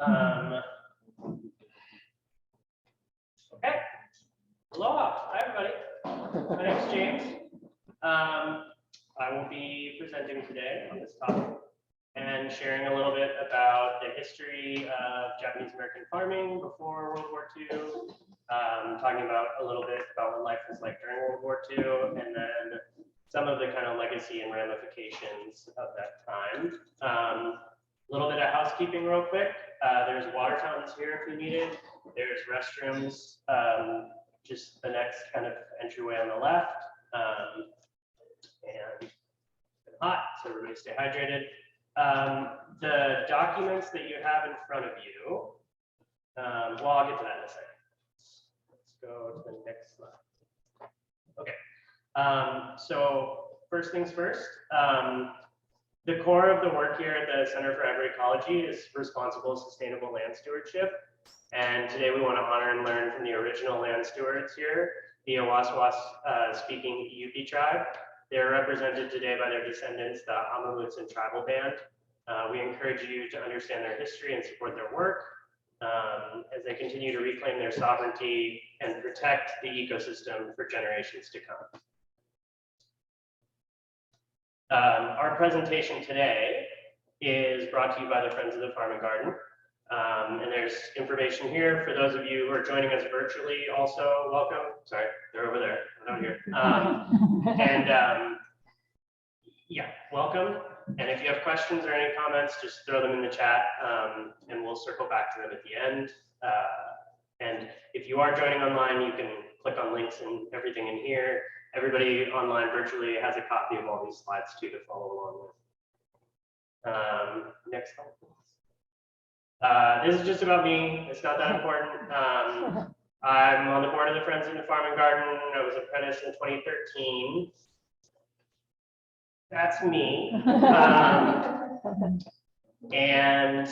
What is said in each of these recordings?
Okay. Aloha. Hi, everybody. My name is James. I will be presenting today on this topic and sharing a little bit about the history of Japanese American farming before World War II, talking about a little bit about what life was like during World War II, and then some of the kind of legacy and ramifications of that time. A little bit of housekeeping real quick. There's water fountains here if you need it. There's restrooms, just the next kind of entryway on the left. And it's been hot, so everybody stay hydrated. The documents that you have in front of you, well, I'll get to that in a second. Let's go to the next slide. Okay, so first things first, the core of the work here at the Center for Agroecology is responsible, sustainable land stewardship. And today we want to honor and learn from the original land stewards here, the Awaswas speaking Yupi tribe. They're represented today by their descendants, the Amamutsan tribal band. We encourage you to understand their history and support their work as they continue to reclaim their sovereignty and protect the ecosystem for generations to come. Our presentation today is brought to you by the Friends of the Farm and Garden. And there's information here for those of you who are joining us virtually. Also, welcome. Sorry, they're over there, not here. Yeah, welcome. And if you have questions or any comments, just throw them in the chat, and we'll circle back to them at the end. And if you are joining online, you can click on links and everything in here. Everybody online virtually has a copy of all these slides too to follow along with. Next slide, please. This is just about me. It's not that important. I'm on the board of the Friends of the Farm and Garden. I was apprenticed in 2013. That's me. And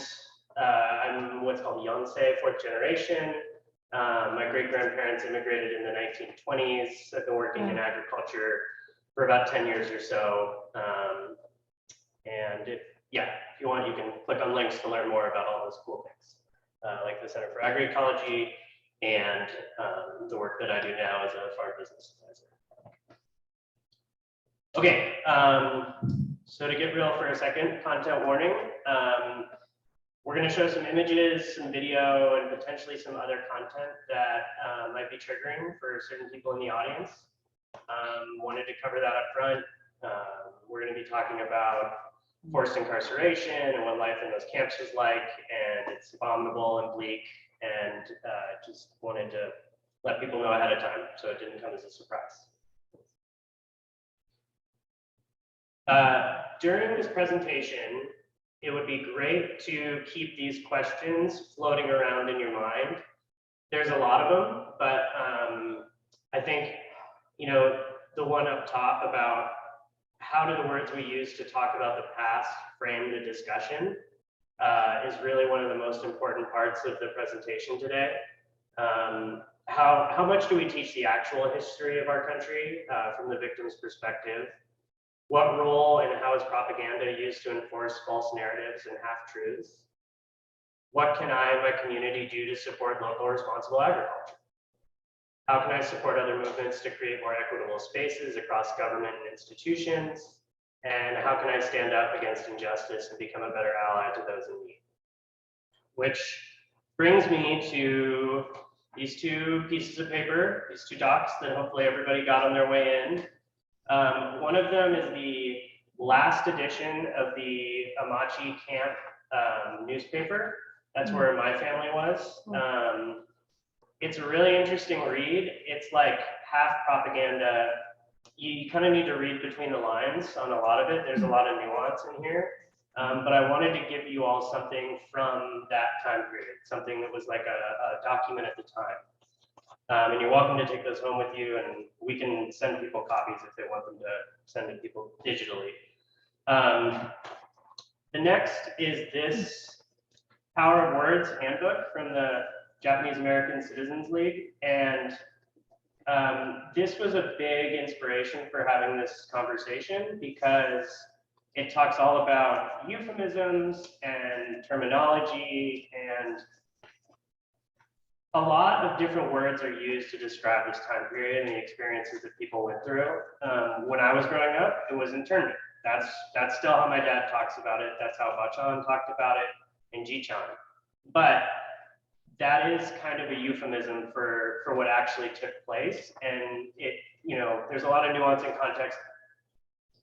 I'm what's called Yonsei, fourth generation. My great-grandparents immigrated in the 1920s. I've been working in agriculture for about 10 years or so. And if you want, you can click on links to learn more about all those cool things, like the Center for Agroecology and the work that I do now as a farm business advisor. Okay, so to get real for a second, content warning. We're going to show some images, some video, and potentially some other content that might be triggering for certain people in the audience. Wanted to cover that up front. We're going to be talking about forced incarceration and what life in those camps was like, and it's abominable and bleak, and just wanted to let people know ahead of time so it didn't come as a surprise. During this presentation, it would be great to keep these questions floating around in your mind. There's a lot of them, but I think, the one up top about how do the words we use to talk about the past frame the discussion is really one of the most important parts of the presentation today. How much do we teach the actual history of our country from the victim's perspective? What role and how is propaganda used to enforce false narratives and half-truths? What can I and my community do to support local responsible agriculture? How can I support other movements to create more equitable spaces across government and institutions? And how can I stand up against injustice and become a better ally to those in need? Which brings me to these two pieces of paper, these two docs that hopefully everybody got on their way in. One of them is the last edition of the Amachi camp newspaper. That's where my family was. It's a really interesting read. It's like half propaganda. You kind of need to read between the lines on a lot of it. There's a lot of nuance in here. But I wanted to give you all something from that time period, something that was like a document at the time. And you're welcome to take those home with you, and we can send people copies if they want them to send to people digitally. The next is this Power of Words handbook from the Japanese American Citizens League. And this was a big inspiration for having this conversation because it talks all about euphemisms and terminology, and a lot of different words are used to describe this time period and the experiences that people went through. When I was growing up, it was internment. That's still how my dad talks about it. That's how Bachan talked about it, and Jichan. But that is kind of a euphemism for what actually took place. And there's a lot of nuance and context.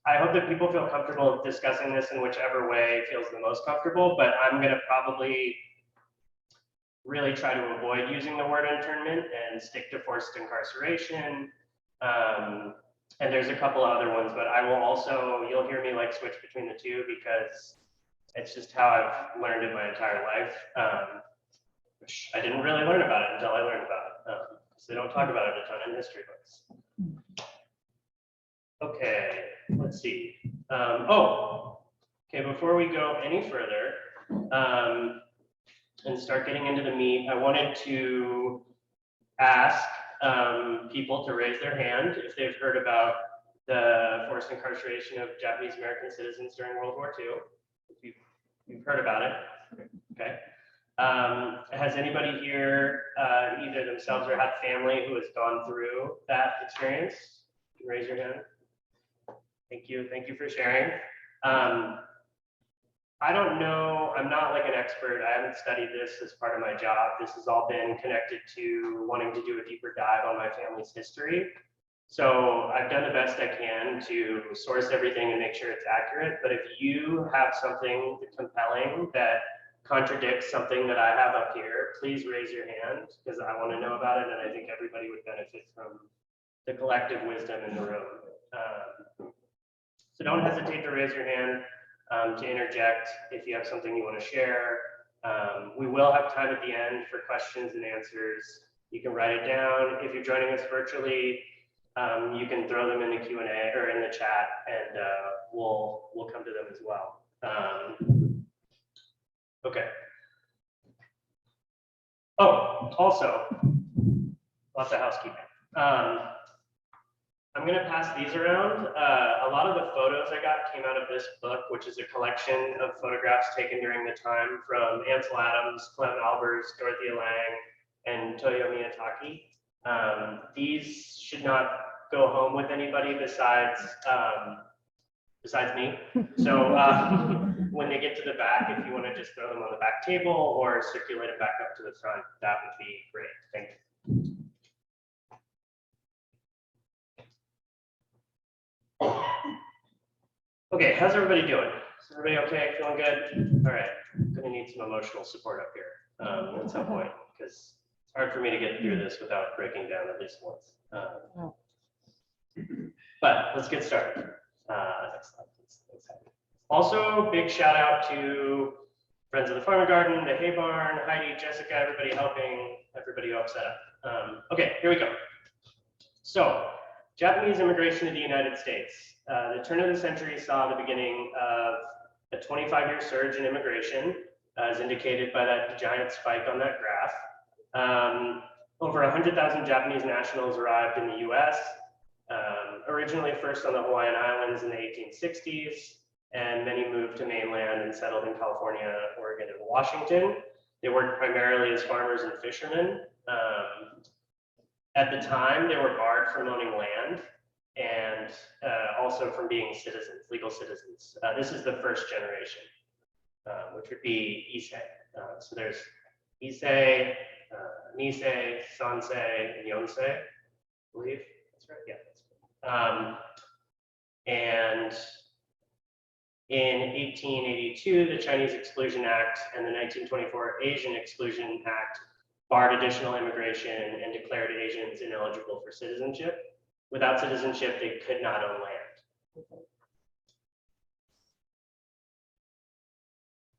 I hope that people feel comfortable discussing this in whichever way feels the most comfortable, but I'm gonna probably really try to avoid using the word internment and stick to forced incarceration. And there's a couple of other ones, but I will also, you'll hear me like switch between the two because it's just how I've learned it my entire life. Which I didn't really learn about it until I learned about it. So they don't talk about it a ton in history books. Okay, let's see. Okay, before we go any further and start getting into the meat, I wanted to ask people to raise their hand if they've heard about the forced incarceration of Japanese American citizens during World War II. If you've heard about it, okay. Has anybody here, either themselves or had family who has gone through that experience? You can raise your hand. Thank you for sharing. I don't know, I'm not like an expert. I haven't studied this as part of my job. This has all been connected to wanting to do a deeper dive on my family's history. So I've done the best I can to source everything and make sure it's accurate. But if you have something compelling that contradicts something that I have up here, please raise your hand because I want to know about it, and I think everybody would benefit from the collective wisdom in the room. So don't hesitate to raise your hand to interject if you have something you want to share. We will have time at the end for questions and answers. You can write it down. If you're joining us virtually, you can throw them in the Q&A or in the chat, and we'll come to them as well. Okay. Oh, also, lots of housekeeping. I'm going to pass these around. A lot of the photos I got came out of this book, which is a collection of photographs taken during the time from Ansel Adams, Clem Albers, Dorothea Lange, and Toyo Miyazaki. These should not go home with anybody besides me. So when they get to the back, if you want to just throw them on the back table or circulate them back up to the front, that would be great. Thank you. Okay, how's everybody doing? Is everybody okay? Feeling good? All right, I'm gonna need some emotional support up here at some point because it's hard for me to get through this without breaking down at least once. But let's get started. Next slide, please. Also, big shout out to Friends of the Farm and Garden, the Hay Barn, Heidi, Jessica, everybody helping, everybody who helped set up. Okay, here we go. So, Japanese immigration to the United States. The turn of the century saw the beginning of a 25-year surge in immigration, as indicated by that giant spike on that graph. Over 100,000 Japanese nationals arrived in the U.S., originally first on the Hawaiian Islands in the 1860s, and many moved to mainland and settled in California, Oregon, and Washington. They worked primarily as farmers and fishermen. At the time, they were barred from owning land and also from being citizens, legal citizens. This is the first generation, which would be Issei. So there's Issei, Nisei, Sansei, and Yonsei, I believe. That's right, yeah. And in 1882, the Chinese Exclusion Act and the 1924 Asian Exclusion Act barred additional immigration and declared Asians ineligible for citizenship. Without citizenship, they could not own land.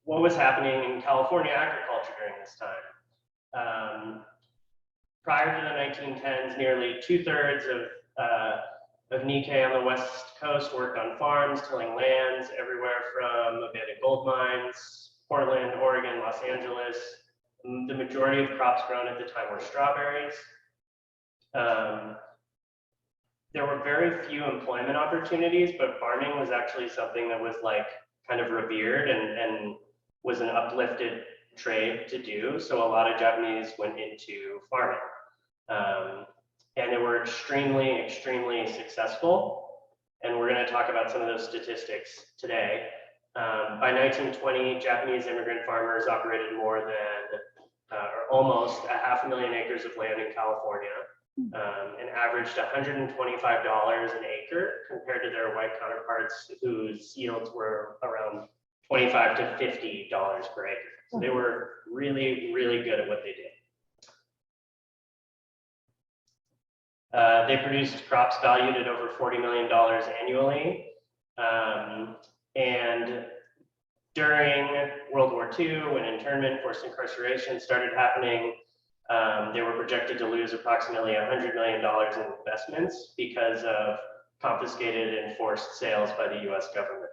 What was happening in California agriculture during this time? Prior to the 1910s, nearly 2/3 of Nikkei on the West Coast worked on farms, tilling lands everywhere from abandoned gold mines, Portland, Oregon, Los Angeles. The majority of crops grown at the time were strawberries. there were very few employment opportunities, but farming was actually something that was like kind of revered and was an uplifted trade to do. So a lot of Japanese went into farming. And they were extremely, extremely successful. And we're going to talk about some of those statistics today. By 1920, Japanese immigrant farmers operated more than, or almost 500,000 acres of land in California, and averaged $125 an acre compared to their white counterparts whose yields were around $25 to $50 per acre. So they were really, really good at what they did. They produced crops valued at over $40 million annually. And during World War II, when internment, forced incarceration started happening, they were projected to lose approximately $100 million in investments because of confiscated and forced sales by the U.S. government.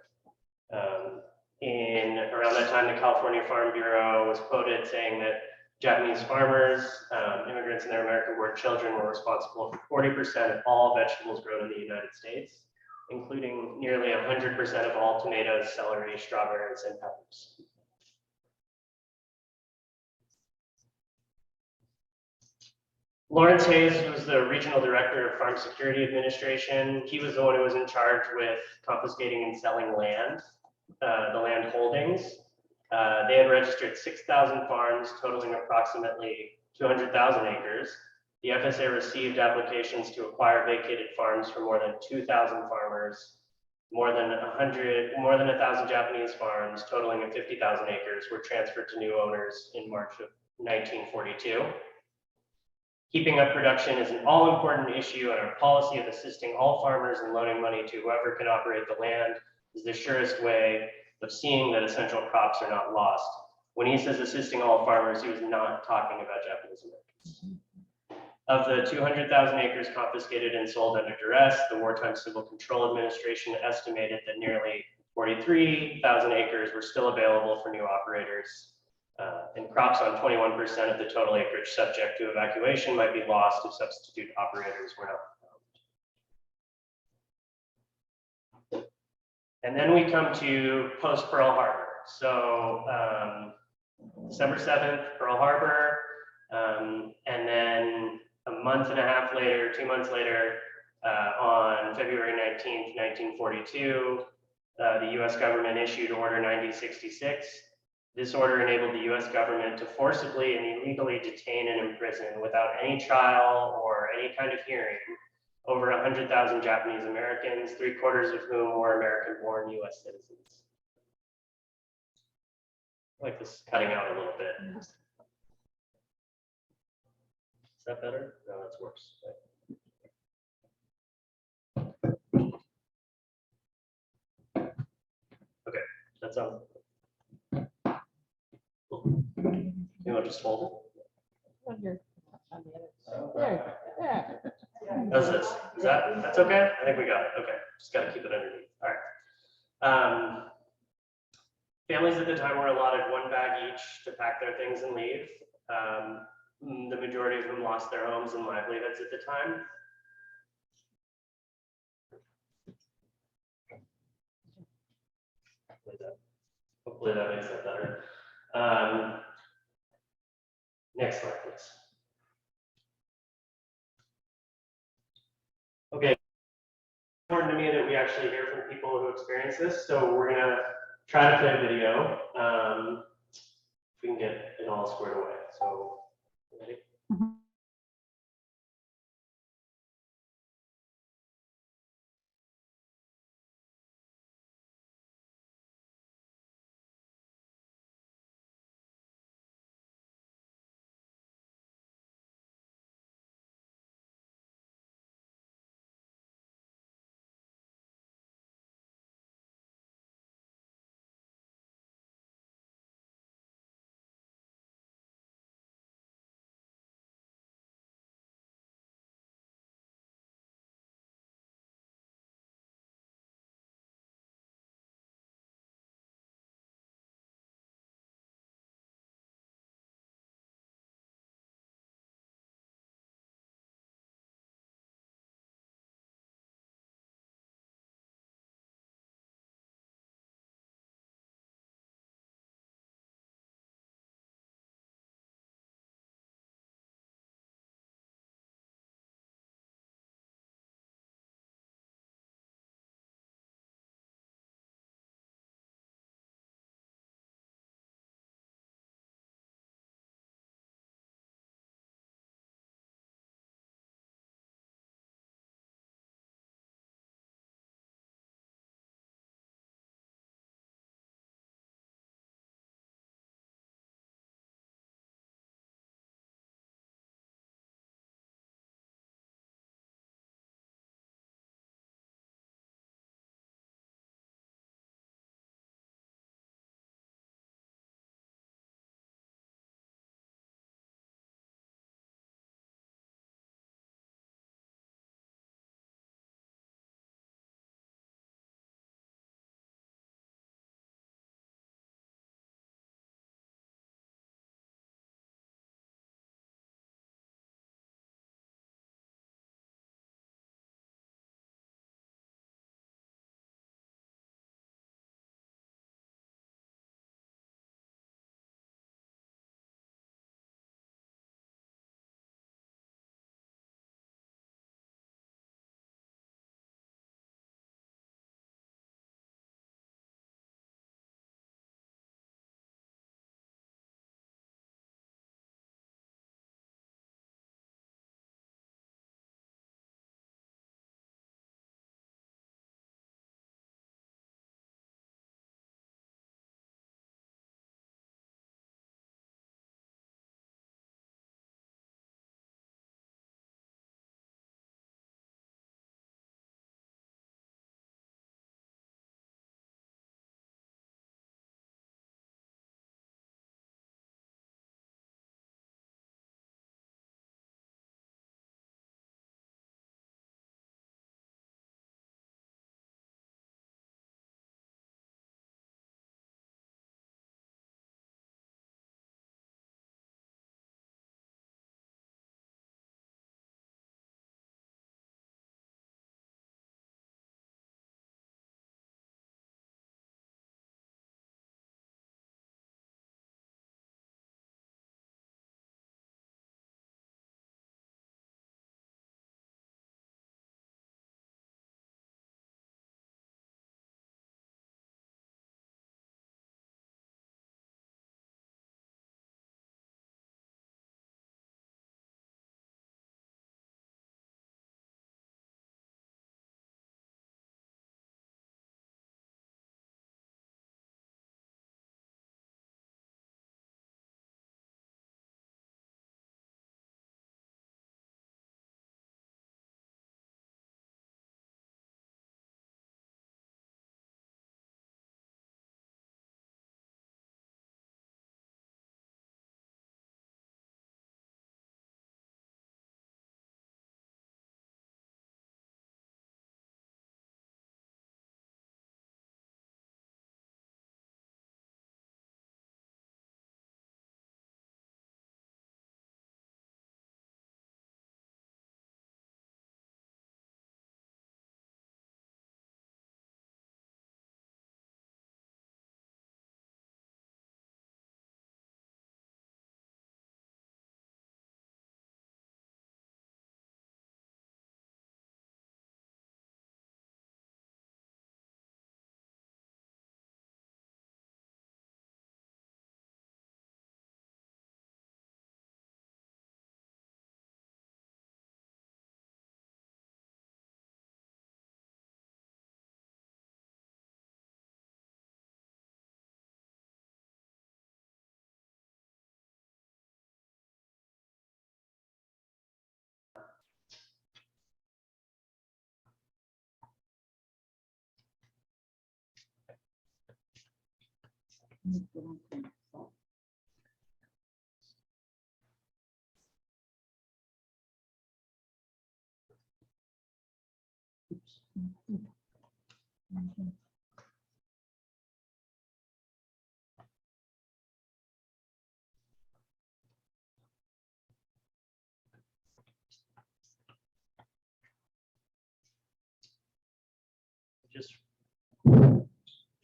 Around that time, the California Farm Bureau was quoted saying that Japanese farmers, immigrants and their American-born children, were responsible for 40% of all vegetables grown in the United States, including nearly 100% of all tomatoes, celery, strawberries, and peppers. Lawrence Hayes was the regional director of Farm Security Administration. He was the one who was in charge with confiscating and selling land, the land holdings. They had registered 6,000 farms, totaling approximately 200,000 acres. The FSA received applications to acquire vacated farms from more than 2,000 farmers. More than 1,000 Japanese farms, totaling 50,000 acres, were transferred to new owners in March of 1942. Keeping up production is an all-important issue, and our policy of assisting all farmers and loaning money to whoever can operate the land is the surest way of seeing that essential crops are not lost. When he says assisting all farmers, he was not talking about Japanese Americans. Of the 200,000 acres confiscated and sold under duress, the Wartime Civil Control Administration estimated that nearly 43,000 acres were still available for new operators, and crops on 21% of the total acreage subject to evacuation might be lost if substitute operators were not found. And then we come to post-Pearl Harbor. So December 7th, Pearl Harbor, and then a month and a half later, 2 months later, on February 19th, 1942, the US government issued Order 9066. This order enabled the US government to forcibly and illegally detain and imprison without any trial or any kind of hearing over 100,000 Japanese Americans, 3/4 of whom were American-born US citizens. I like this cutting out a little bit. Is that better? No, that's worse. Okay, that's on. You want to just hold it? There. How's this? That's okay? I think we got it. Okay, just got to keep it underneath. All right. Families at the time were allotted one bag each to pack their things and leave. The majority of them lost their homes and livelihoods at the time. Hopefully that makes it better. Next slide, please. Okay. It's important to me that we actually hear from people who experience this, so we're gonna try to play a video. If we can get it all squared away. So, ready? Mm-hmm.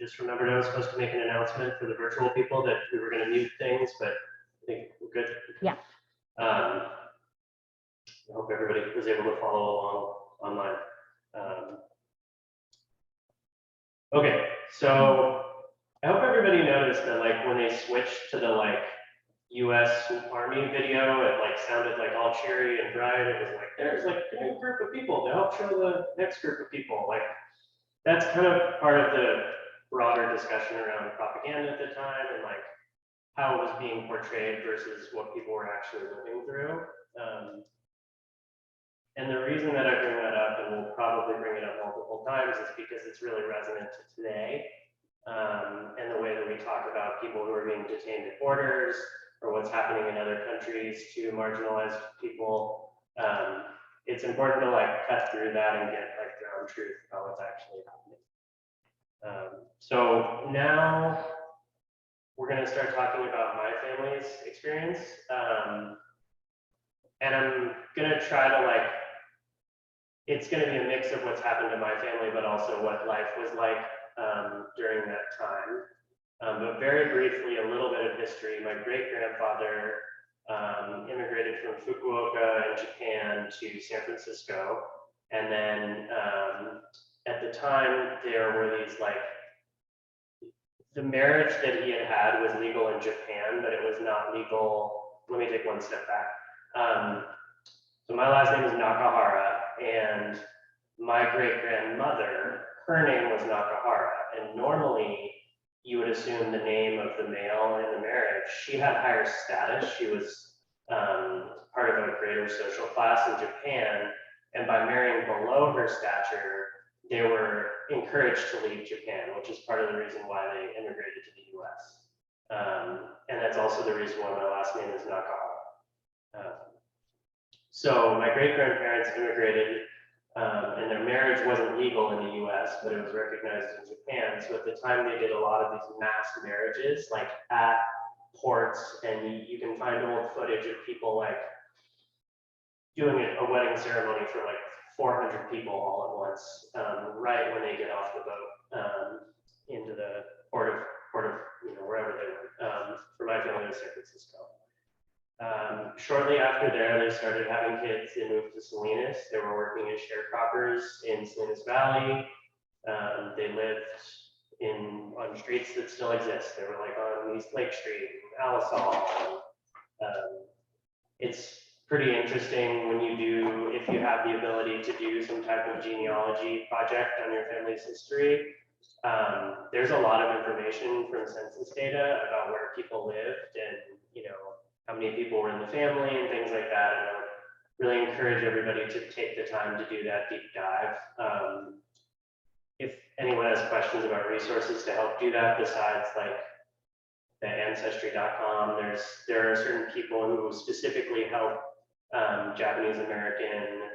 Just remembered I was supposed to make an announcement for the virtual people that we were going to mute things, but I think we're good. Yeah. I hope everybody was able to follow along online. Okay, so I hope everybody noticed that like when they switched to the like U.S. Army video, it like sounded like all cheery and bright. It was like there's like a new group of people to help show the next group of people. Like that's kind of part of the broader discussion around propaganda at the time and like how it was being portrayed versus what people were actually living through. And the reason that I bring that up, and we'll probably bring it up multiple times, is because it's really resonant to today. And the way that we talk about people who are being detained at borders or what's happening in other countries to marginalized people. It's important to like cut through that and get like ground truth about what's actually happening. So now we're going to start talking about my family's experience. And I'm going to try to like, it's going to be a mix of what's happened to my family, but also what life was like during that time. But very briefly, a little bit of history. My great-grandfather immigrated from Fukuoka in Japan to San Francisco. And then at the time, there were these like, the marriage that he had had was legal in Japan, but it was not legal. Let me take one step back. So my last name is Nakahara, and my great-grandmother, her name was Nakahara. And normally, you would assume the name of the male in the marriage. She had higher status. She was part of a greater social class in Japan. And by marrying below her stature, they were encouraged to leave Japan, which is part of the reason why they immigrated to the US. And that's also the reason why my last name is Nakahara. So my great-grandparents immigrated, and their marriage wasn't legal in the US, but it was recognized in Japan. So at the time, they did a lot of these mass marriages, like at ports, and you can find old footage of people like doing a wedding ceremony for like 400 people all at once, right when they get off the boat into the port of wherever they were. For my family, it was San Francisco. Shortly after there, they started having kids. They moved to Salinas. They were working as sharecroppers in Salinas Valley. They lived on streets that still exist. They were like on East Lake Street, Alisal. It's pretty interesting when if you have the ability to do some type of genealogy project on your family's history. There's a lot of information from census data about where people lived and how many people were in the family and things like that. And I would really encourage everybody to take the time to do that deep dive. If anyone has questions about resources to help do that, besides like the ancestry.com, there are certain people who specifically help Japanese American,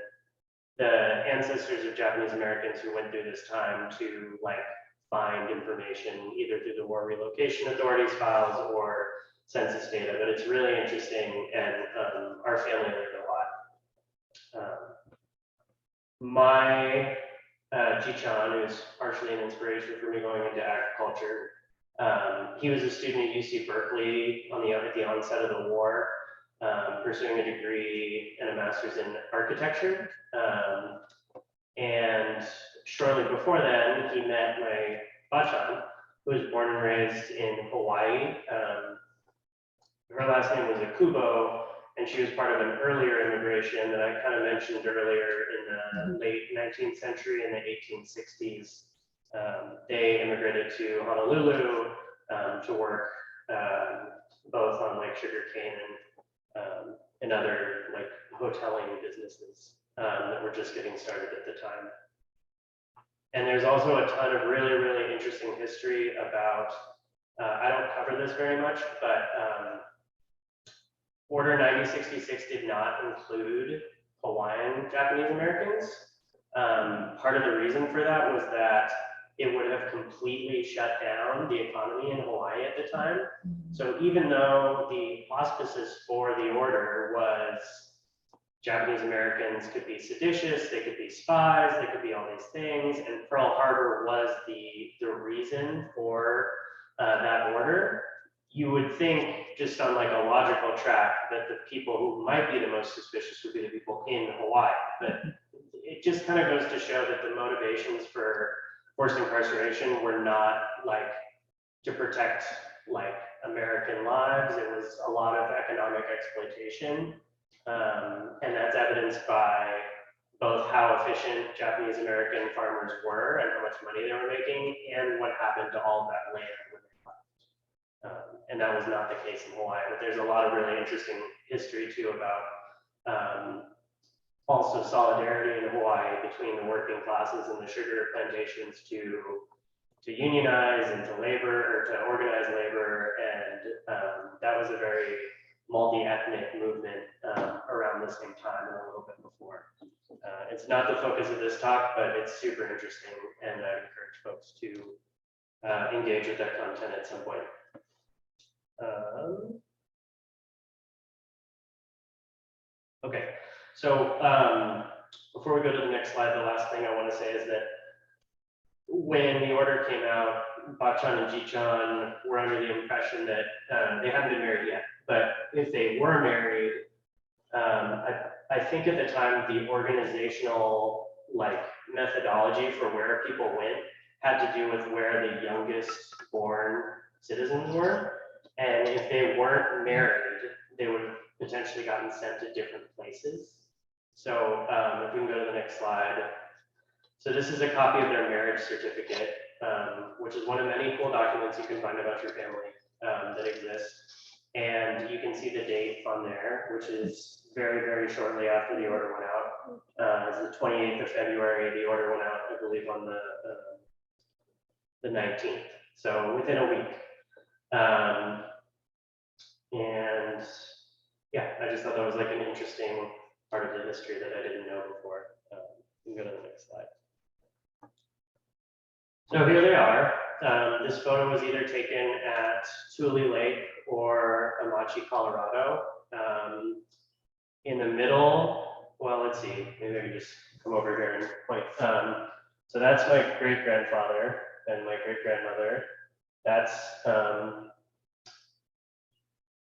the ancestors of Japanese Americans who went through this time to like find information either through the War Relocation Authority's files or census data, but it's really interesting, and our family learned a lot. My Ji-chan, who's partially an inspiration for me going into agriculture, he was a student at UC Berkeley at the onset of the war, pursuing a degree and a master's in architecture. And shortly before then, he met my bachan, who was born and raised in Hawaii. Her last name was Akubo, and she was part of an earlier immigration that I kind of mentioned earlier in the late 19th century and the 1860s. They immigrated to Honolulu to work both on like sugarcane and other like hoteling businesses that were just getting started at the time. And there's also a ton of really, really interesting history about I don't cover this very much, but Order 9066 did not include Hawaiian Japanese Americans. Part of the reason for that was that it would have completely shut down the economy in Hawaii at the time. So even though the auspices for the order was Japanese Americans could be seditious, they could be spies, they could be all these things, and Pearl Harbor was the reason for that order, you would think, just on like a logical track, that the people who might be the most suspicious would be the people in Hawaii. But it just kind of goes to show that the motivations for forced incarceration were not like to protect like American lives. It was a lot of economic exploitation. And that's evidenced by both how efficient Japanese American farmers were and how much money they were making, and what happened to all of that land when they left. And that was not the case in Hawaii, but there's a lot of really interesting history too about also solidarity in Hawaii between the working classes and the sugar plantations to unionize and to labor, or to organize labor, and that was a very multi-ethnic movement around the same time and a little bit before. It's not the focus of this talk, but it's super interesting, and I encourage folks to engage with that content at some point. Okay, so before we go to the next slide, the last thing I want to say is that when the order came out, Bachan and Jichan were under the impression that they hadn't been married yet, but if they were married, I think at the time the organizational like methodology for where people went had to do with where the youngest born citizens were, and if they weren't married, they would have potentially gotten sent to different places. So if we can go to the next slide. So this is a copy of their marriage certificate, which is one of many cool documents you can find about your family that exists. And you can see the date on there, which is very, very shortly after the order went out. It's the 28th of February. The order went out, I believe, on the 19th. So within a week. And yeah, I just thought that was like an interesting part of the history that I didn't know before. We can go to the next slide. So here they are. This photo was either taken at Tule Lake or Amachi, Colorado. In the middle, well, let's see, maybe I can just come over here and point. So that's my great-grandfather and my great-grandmother. That's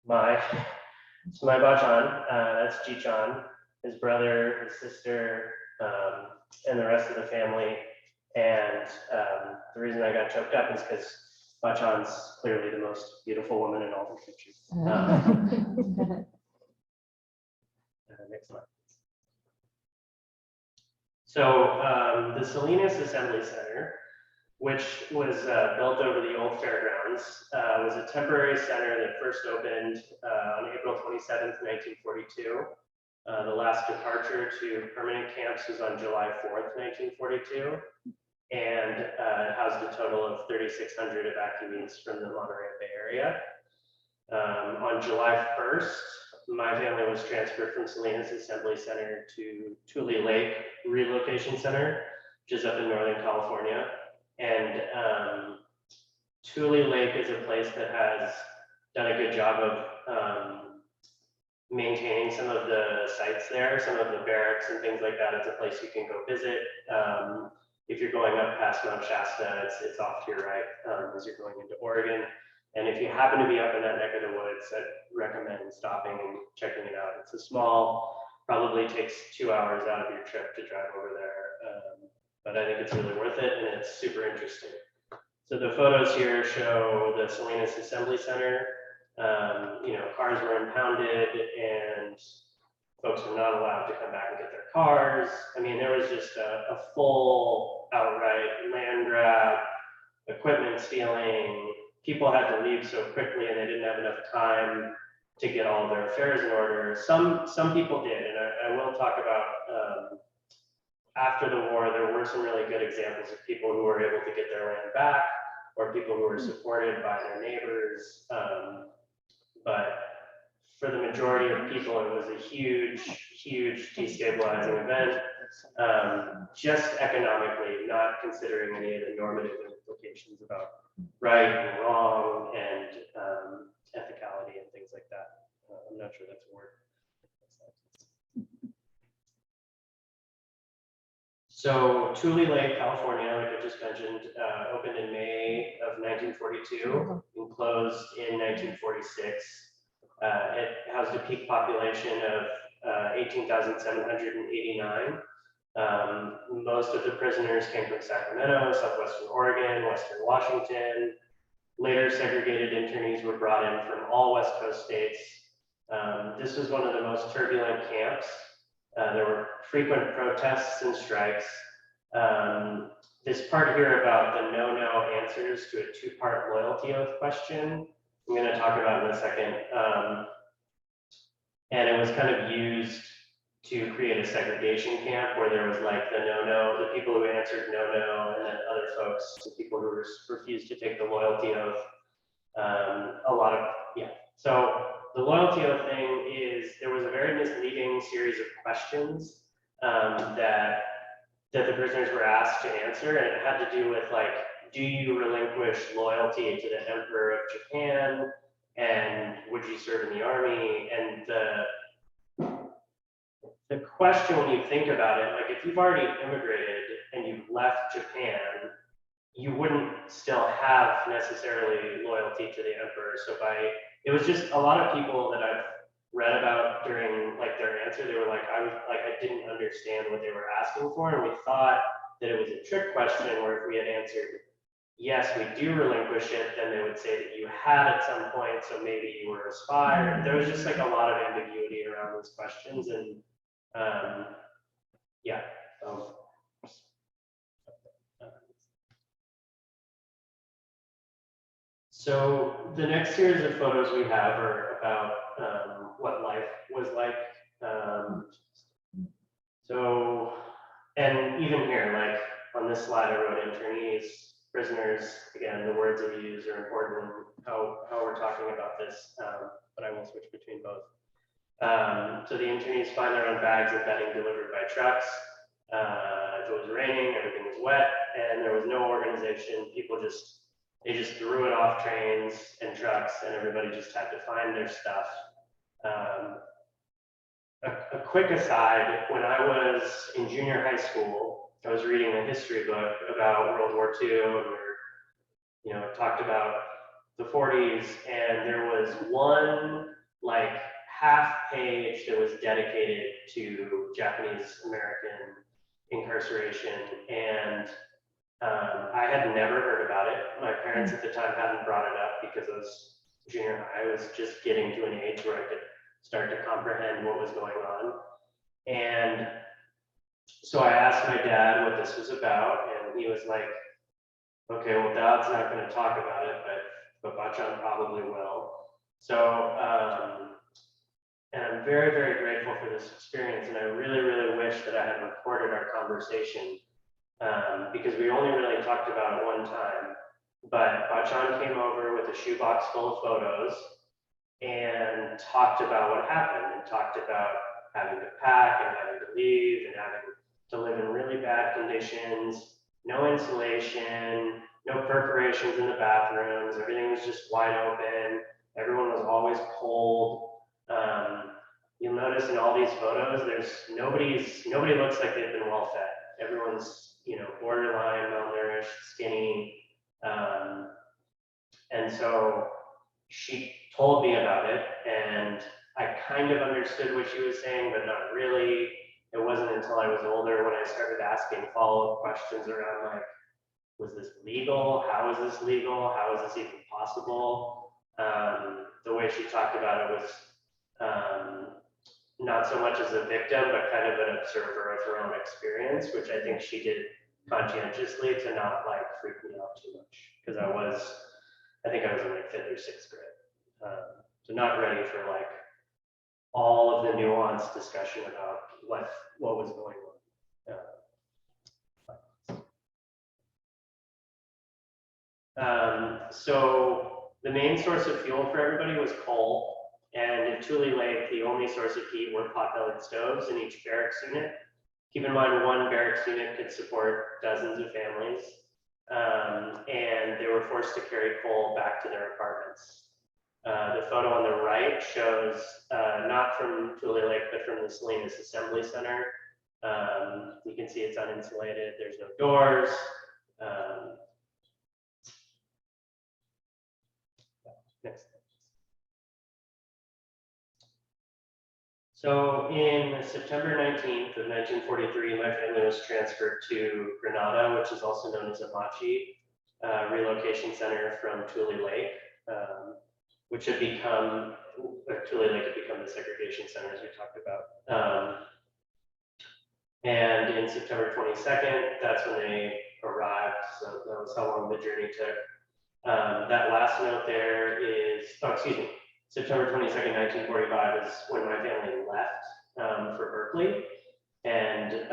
my Bachan, that's Jichan, his brother, his sister, and the rest of the family. And the reason I got choked up is because Bachan's clearly the most beautiful woman in all the pictures. Next slide. So the Salinas Assembly Center, which was built over the old fairgrounds, was a temporary center that first opened on April 27th, 1942. The last departure to permanent camps was on July 4th, 1942. And it housed a total of 3,600 evacuees from the Monterey Bay area. On July 1st, my family was transferred from Salinas Assembly Center to Tule Lake Relocation Center, which is up in Northern California. And Tule Lake is a place that has done a good job of maintaining some of the sites there, some of the barracks and things like that. It's a place you can go visit. If you're going up past Mount Shasta, it's off to your right as you're going into Oregon. And if you happen to be up in that neck of the woods, I'd recommend stopping and checking it out. It's a small, probably takes 2 hours out of your trip to drive over there. But I think it's really worth it, and it's super interesting. So the photos here show the Salinas Assembly Center. You know, cars were impounded and folks were not allowed to come back and get their cars. I mean, there was just a full outright land grab, equipment stealing. People had to leave so quickly and they didn't have enough time to get all their affairs in order. Some people did, and I will talk about after the war, there were some really good examples of people who were able to get their land back. or people who were supported by their neighbors. But for the majority of people, it was a huge, huge destabilizing event, just economically, not considering any of the normative implications about right and wrong and ethicality and things like that. I'm not sure that's a word. So Tule Lake, California, like I just mentioned, opened in May of 1942 and closed in 1946. It housed a peak population of 18,789. Most of the prisoners came from Sacramento, Southwestern Oregon, Western Washington. Later, segregated internees were brought in from all West Coast states. This was one of the most turbulent camps. There were frequent protests and strikes. This part here about the no-no answers to a two-part loyalty oath question, I'm going to talk about in a second. And it was kind of used to create a segregation camp where there was like the no-no, the people who answered no-no, and then other folks, the people who refused to take the loyalty oath. So the loyalty oath thing is, there was a very misleading series of questions that the prisoners were asked to answer, and it had to do with like, do you relinquish loyalty to the Emperor of Japan, and would you serve in the army? And the question, when you think about it, like if you've already immigrated and you've left Japan, you wouldn't still have necessarily loyalty to the emperor. So it was just a lot of people that I've read about during like their answer, they were like, I didn't understand what they were asking for, and we thought that it was a trick question where if we had answered, yes, we do relinquish it, then they would say that you had at some point, so maybe you were a spy. Or there was just like a lot of ambiguity around those questions, and yeah. So the next series of photos we have are about what life was like. And even here, like on this slide, I wrote internees, prisoners. Again, the words I use are important in how we're talking about this, but I will switch between both. So the internees find their own bags of bedding delivered by trucks. If it was raining, everything was wet, and there was no organization. They just threw it off trains and trucks, and everybody just had to find their stuff. A quick aside, when I was in junior high school, I was reading a history book about World War II, and it talked about the 40s, and there was one like half page that was dedicated to Japanese American incarceration, and I had never heard about it. My parents at the time hadn't brought it up because I was junior high. I was just getting to an age where I could start to comprehend what was going on. And so I asked my dad what this was about, and he was like, okay, well, Dad's not going to talk about it, but Bachan probably will. So, and I'm very, very grateful for this experience, and I really, really wish that I had recorded our conversation, because we only really talked about it one time. But Bachan came over with a shoebox full of photos and talked about what happened, and talked about having to pack and having to leave and having to live in really bad conditions, no insulation, no perforations in the bathrooms, everything was just wide open, everyone was always cold. You'll notice in all these photos, nobody looks like they've been well fed. Everyone's, borderline malnourished, skinny. And so she told me about it, and I kind of understood what she was saying, but not really. It wasn't until I was older when I started asking follow-up questions around like, was this legal? How is this legal? How is this even possible? The way she talked about it was not so much as a victim, but kind of an observer of her own experience, which I think she did conscientiously to not like freak me out too much, because I think I was in like 5th or 6th grade. So not ready for like all of the nuanced discussion about what was going on. So the main source of fuel for everybody was coal, and in Tule Lake, the only source of heat were pot-bellied stoves in each barracks unit. Keep in mind, one barracks unit could support dozens of families, and they were forced to carry coal back to their apartments. The photo on the right shows, not from Tule Lake, but from the Salinas Assembly Center. You can see it's uninsulated, there's no doors. Next. So in September 19th of 1943, my family was transferred to Grenada, which is also known as Amachi, relocation center from Tule Lake, which had become, Tule Lake had become the segregation center, as we talked about. And in September 22nd, that's when they arrived. So that was how long the journey took. That last note there is, oh, excuse me, September 22nd, 1945 is when my family left for Berkeley. And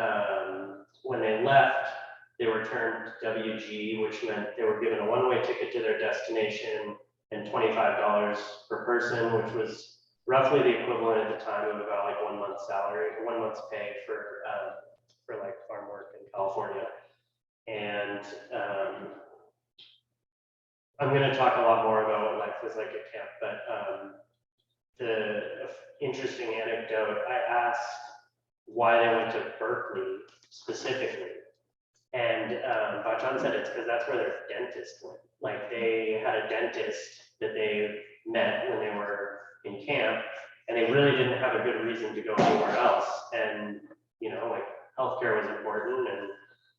when they left, they were termed WG, which meant they were given a one-way ticket to their destination and $25 per person, which was roughly the equivalent at the time of about like 1 month's salary, 1 month's pay for like farm work in California. And I'm going to talk a lot more about what life was like at camp, but the interesting anecdote, I asked why they went to Berkeley specifically. And Bachan said it's because that's where their dentist went. Like they had a dentist that they met when they were in camp, and they really didn't have a good reason to go anywhere else. And, you know, like healthcare was important, and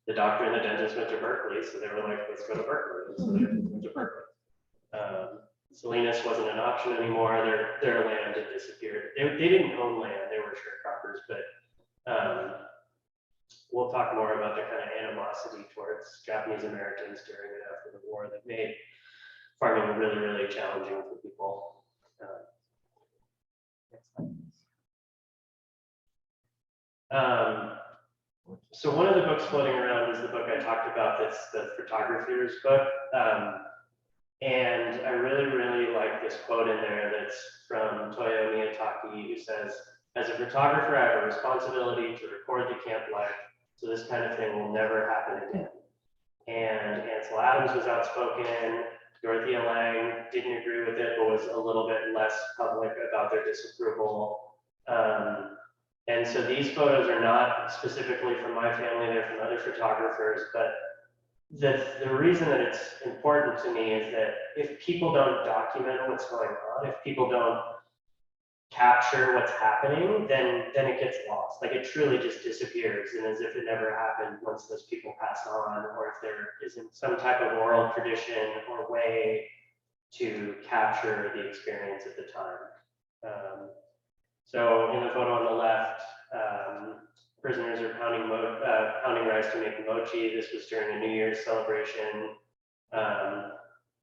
the doctor and the dentist went to Berkeley, so they were like, let's go to Berkeley. So they went to Berkeley. Salinas wasn't an option anymore. Their land had disappeared. They didn't own land, they were sharecroppers, but we'll talk more about the kind of animosity towards Japanese Americans during and after the war that made farming really, really challenging for people. Next slide. So one of the books floating around is the book I talked about, that's the photographer's book. And I really, really like this quote in there that's from Toyo Miyataki, who says, as a photographer, I have a responsibility to record the camp life, so this kind of thing will never happen again. And Ansel Adams was outspoken. Dorothea Lange didn't agree with it, but was a little bit less public about their disapproval. And so these photos are not specifically from my family, they're from other photographers, but the reason that it's important to me is that if people don't document what's going on, if people don't capture what's happening, then it gets lost. Like it truly just disappears, and as if it never happened once those people pass on, or if there isn't some type of oral tradition or way to capture the experience at the time. So in the photo on the left, prisoners are pounding rice to make mochi. This was during a New Year's celebration.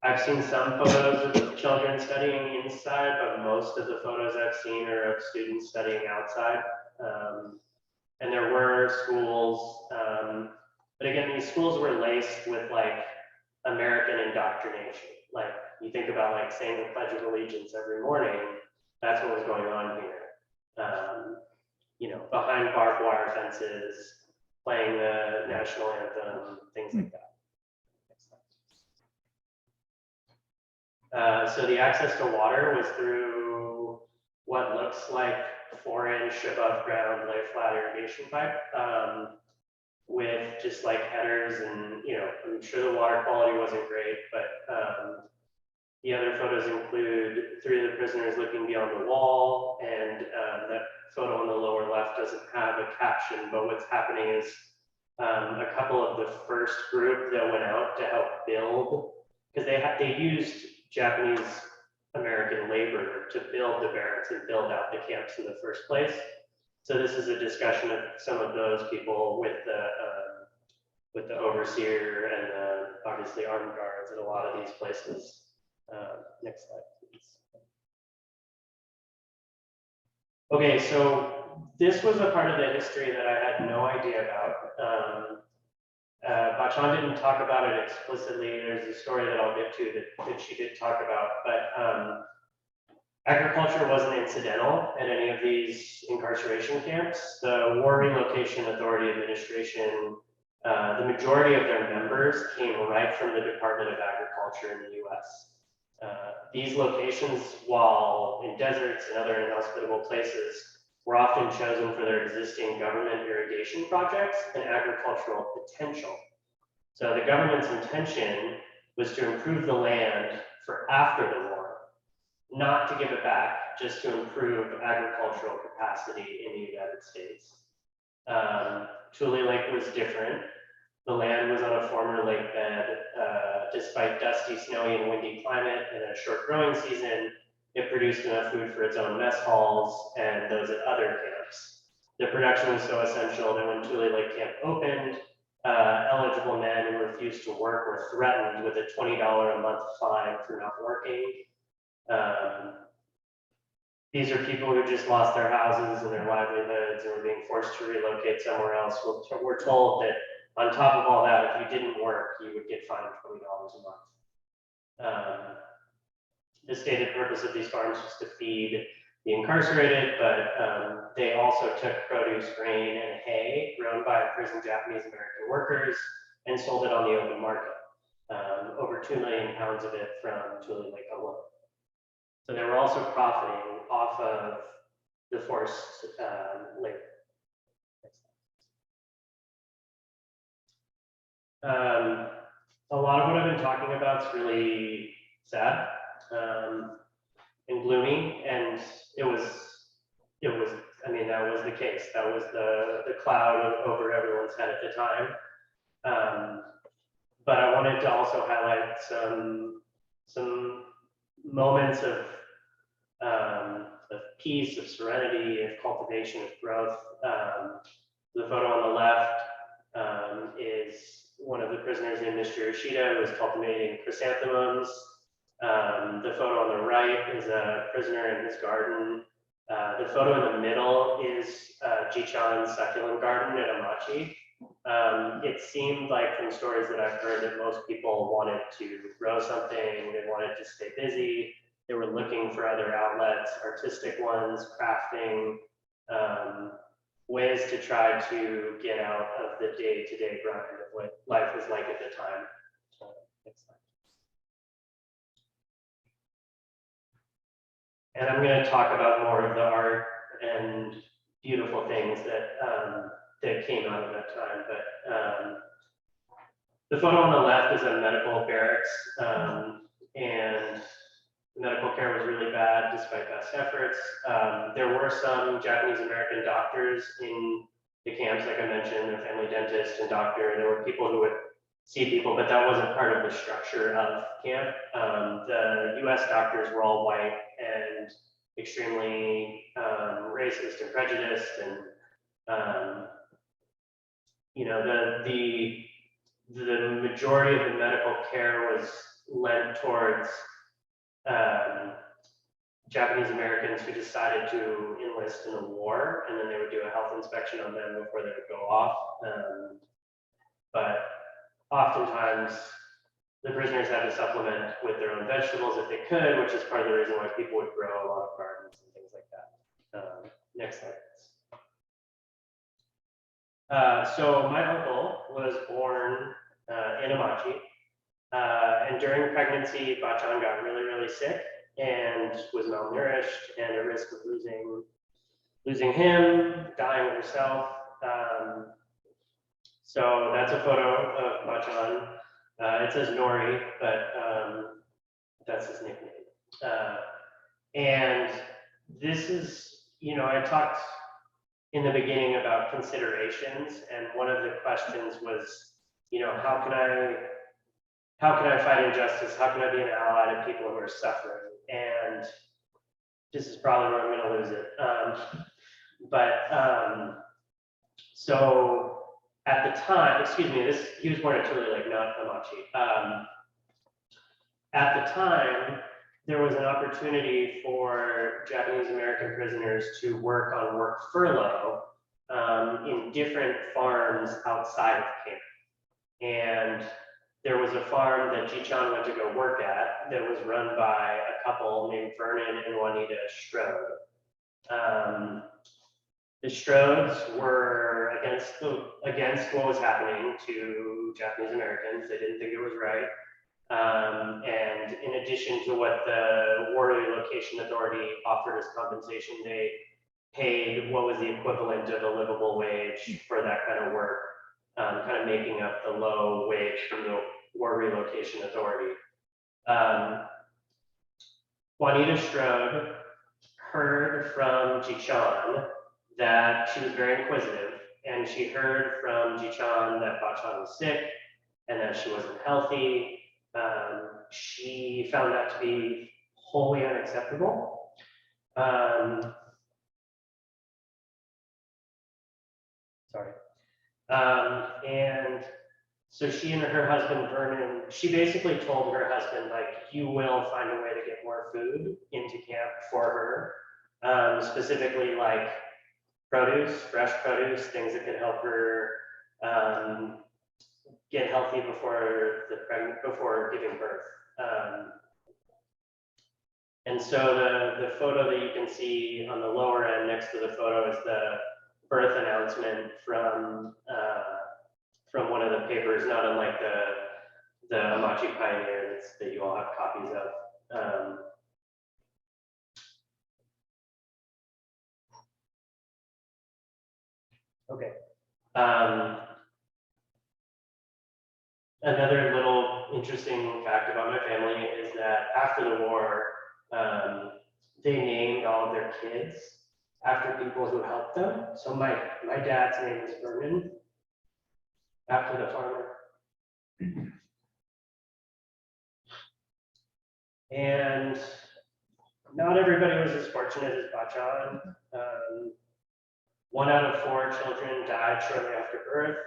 I've seen some photos of children studying inside, but most of the photos I've seen are of students studying outside. And there were schools, but again, these schools were laced with like American indoctrination. Like you think about like saying the Pledge of Allegiance every morning, that's what was going on here. You know, behind barbed wire fences, playing the national anthem, things like that. So the access to water was through what looks like 4-inch above ground lay flat irrigation pipe, with just like headers, and you know, I'm sure the water quality wasn't great, but the other photos include 3 of the prisoners looking beyond the wall, and that photo on the lower left doesn't have a caption, but what's happening is a couple of the first group that went out to help build, because they used Japanese American labor to build the barracks and build out the camps in the first place. So this is a discussion of some of those people with the overseer and obviously armed guards at a lot of these places. Next slide, please. Okay, so this was a part of the history that I had no idea about. Bachan didn't talk about it explicitly. There's a story that I'll get to that she did talk about, but agriculture wasn't incidental at any of these incarceration camps. The War Relocation Authority Administration, the majority of their members came right from the Department of Agriculture in the U.S. These locations, while in deserts and other inhospitable places, were often chosen for their existing government irrigation projects and agricultural potential. So the government's intention was to improve the land for after the war, not to give it back, just to improve agricultural capacity in the United States. Tule Lake was different. The land was on a former lake bed. Despite dusty, snowy, and windy climate and a short growing season, it produced enough food for its own mess halls and those at other camps. The production was so essential that when Tule Lake Camp opened, eligible men who refused to work were threatened with a $20 a month fine for not working. These are people who just lost their houses and their livelihoods and were being forced to relocate somewhere else. We're told that on top of all that, if you didn't work, you would get fined $20 a month. The stated purpose of these farms was to feed the incarcerated, but they also took produce, grain, and hay grown by imprisoned Japanese American workers and sold it on the open market. Over 2 million pounds of it from Tule Lake alone. So they were also profiting off of the forced labor. A lot of what I've been talking about is really sad and gloomy, and it was, I mean, that was the case. That was the cloud over everyone's head at the time. But I wanted to also highlight some moments of peace, of serenity, of cultivation, of growth. The photo on the left is one of the prisoners named Mr. Yoshida, who was cultivating chrysanthemums. The photo on the right is a prisoner in his garden. The photo in the middle is Jichan's succulent garden at Amachi. It seemed like from stories that I've heard that most people wanted to grow something, they wanted to stay busy, they were looking for other outlets, artistic ones, crafting, ways to try to get out of the day-to-day grind of what life was like at the time. Next slide. And I'm going to talk about more of the art and beautiful things that that came out of that time. But the photo on the left is a medical barracks, and the medical care was really bad despite best efforts. There were some Japanese American doctors in the camps, like I mentioned, a family dentist and doctor. There were people who would see people, but that wasn't part of the structure of camp. The U.S. doctors were all white and extremely racist and prejudiced, and you know, the majority of the medical care was lent towards Japanese Americans who decided to enlist in the war, and then they would do a health inspection on them before they would go off. But oftentimes, the prisoners had to supplement with their own vegetables if they could, which is part of the reason why people would grow a lot of gardens and things like that. Next slide. So my uncle was born in Amachi, and during pregnancy, Bachan got really, really sick and was malnourished and at risk of losing him, dying herself. So that's a photo of Bachan. It says Nori, but that's his nickname. And this is, you know, I talked in the beginning about considerations, and one of the questions was, you know, how can I fight injustice? How can I be an ally to people who are suffering? And this is probably where I'm going to lose it. So at the time, excuse me, he was born at Tule Lake, not Amachi. At the time, there was an opportunity for Japanese American prisoners to work on work furlough in different farms outside of camp. And there was a farm that Ji-chan went to go work at that was run by a couple named Vernon and Juanita Strode. The Strodes were against what was happening to Japanese Americans. They didn't think it was right. And in addition to what the War Relocation Authority offered as compensation, they paid what was the equivalent of a livable wage for that kind of work, kind of making up the low wage from the War Relocation Authority. Juanita Strode heard from Ji-chan that she was very inquisitive, and she heard from Ji-chan that Ba-chan was sick and that she wasn't healthy. She found that to be wholly unacceptable. And so she and her husband, Vernon, she basically told her husband, like, you will find a way to get more food into camp for her, specifically like produce, fresh produce, things that could help her get healthy before giving birth. And so the photo that you can see on the lower end next to the photo is the birth announcement from one of the papers, not unlike the Amachi Pioneer that you all have copies of. Okay. Another little interesting fact about my family is that after the war, they named all of their kids after people who helped them. So my dad's name is Vernon, after the farmer. And not everybody was as fortunate as Ba-chan. 1 out of 4 children died shortly after birth.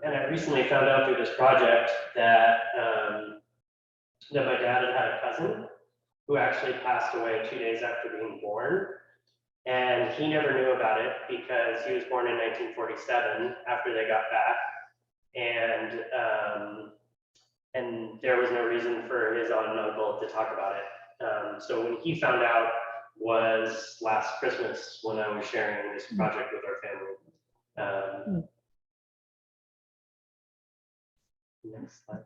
And I recently found out through this project that that my dad had a cousin who actually passed away 2 days after being born. And he never knew about it because he was born in 1947 after they got back. And there was no reason for his aunt and uncle to talk about it. So when he found out was last Christmas when I was sharing this project with our family. Next slide.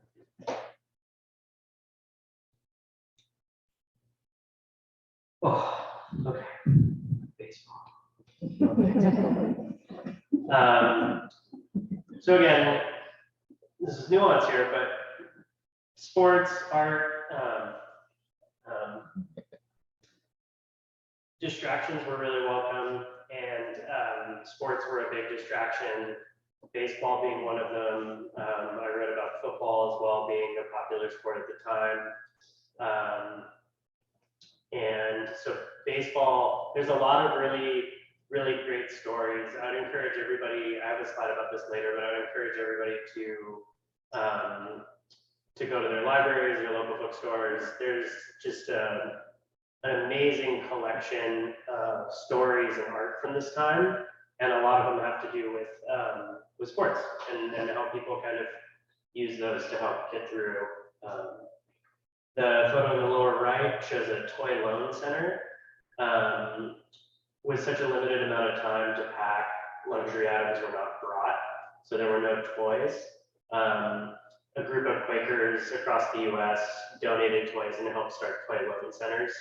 Oh, okay. Baseball. So again, this is nuance here, but sports, art, distractions were really welcome, and sports were a big distraction. Baseball being one of them. I read about football as well being a popular sport at the time. And so baseball, there's a lot of really, really great stories. I'd encourage everybody, I have a slide about this later, but I'd encourage everybody to go to their libraries, their local bookstores. There's just an amazing collection of stories and art from this time. And a lot of them have to do with sports and how people kind of use those to help get through. The photo in the lower right shows a toy loan center. With such a limited amount of time to pack, luxury items were not brought, so there were no toys. A group of Quakers across the U.S. donated toys and helped start toy loan centers,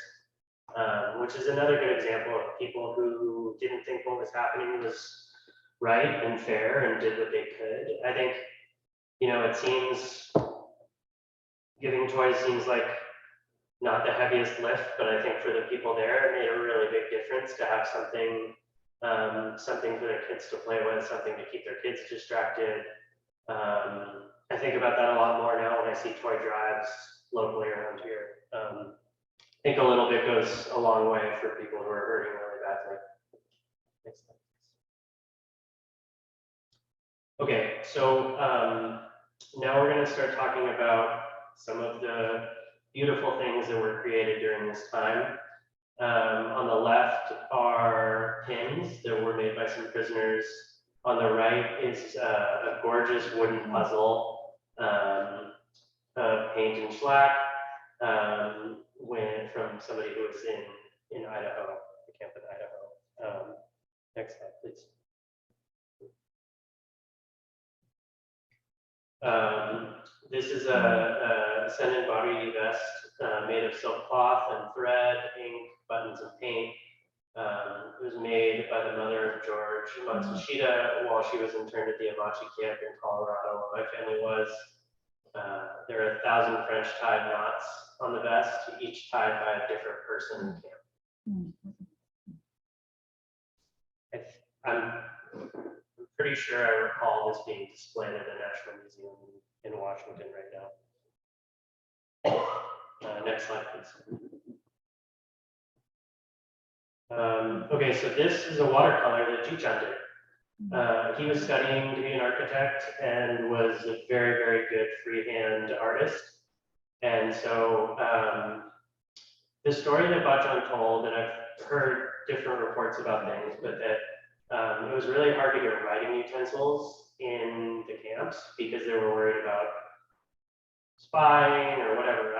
which is another good example of people who didn't think what was happening was right and fair and did what they could. I think, it seems, giving toys seems like not the heaviest lift, but I think for the people there, it made a really big difference to have something for their kids to play with, something to keep their kids distracted. I think about that a lot more now when I see toy drives locally around here. I think a little bit goes a long way for people who are hurting really badly. Next slide. Okay, so now we're going to start talking about some of the beautiful things that were created during this time. On the left are pins that were made by some prisoners On the right is a gorgeous wooden puzzle of paint and shellac from somebody who was in Idaho, the camp in Idaho. Next slide, please. This is a Seinen body vest made of silk cloth and thread, ink, buttons, and paint. It was made by the mother of George Matsushita while she was interned at the Amachi camp in Colorado, where my family was. There are 1,000 French tied knots on the vest, each tied by a different person in camp. I'm pretty sure I recall this being displayed at the National Museum in Washington right now. Next slide, please. Okay, so this is a watercolor that Jichan did. He was studying to be an architect and was a very, very good freehand artist. And so the story that Bachan told, and I've heard different reports about things, but that it was really hard to get writing utensils in the camps because they were worried about spying or whatever,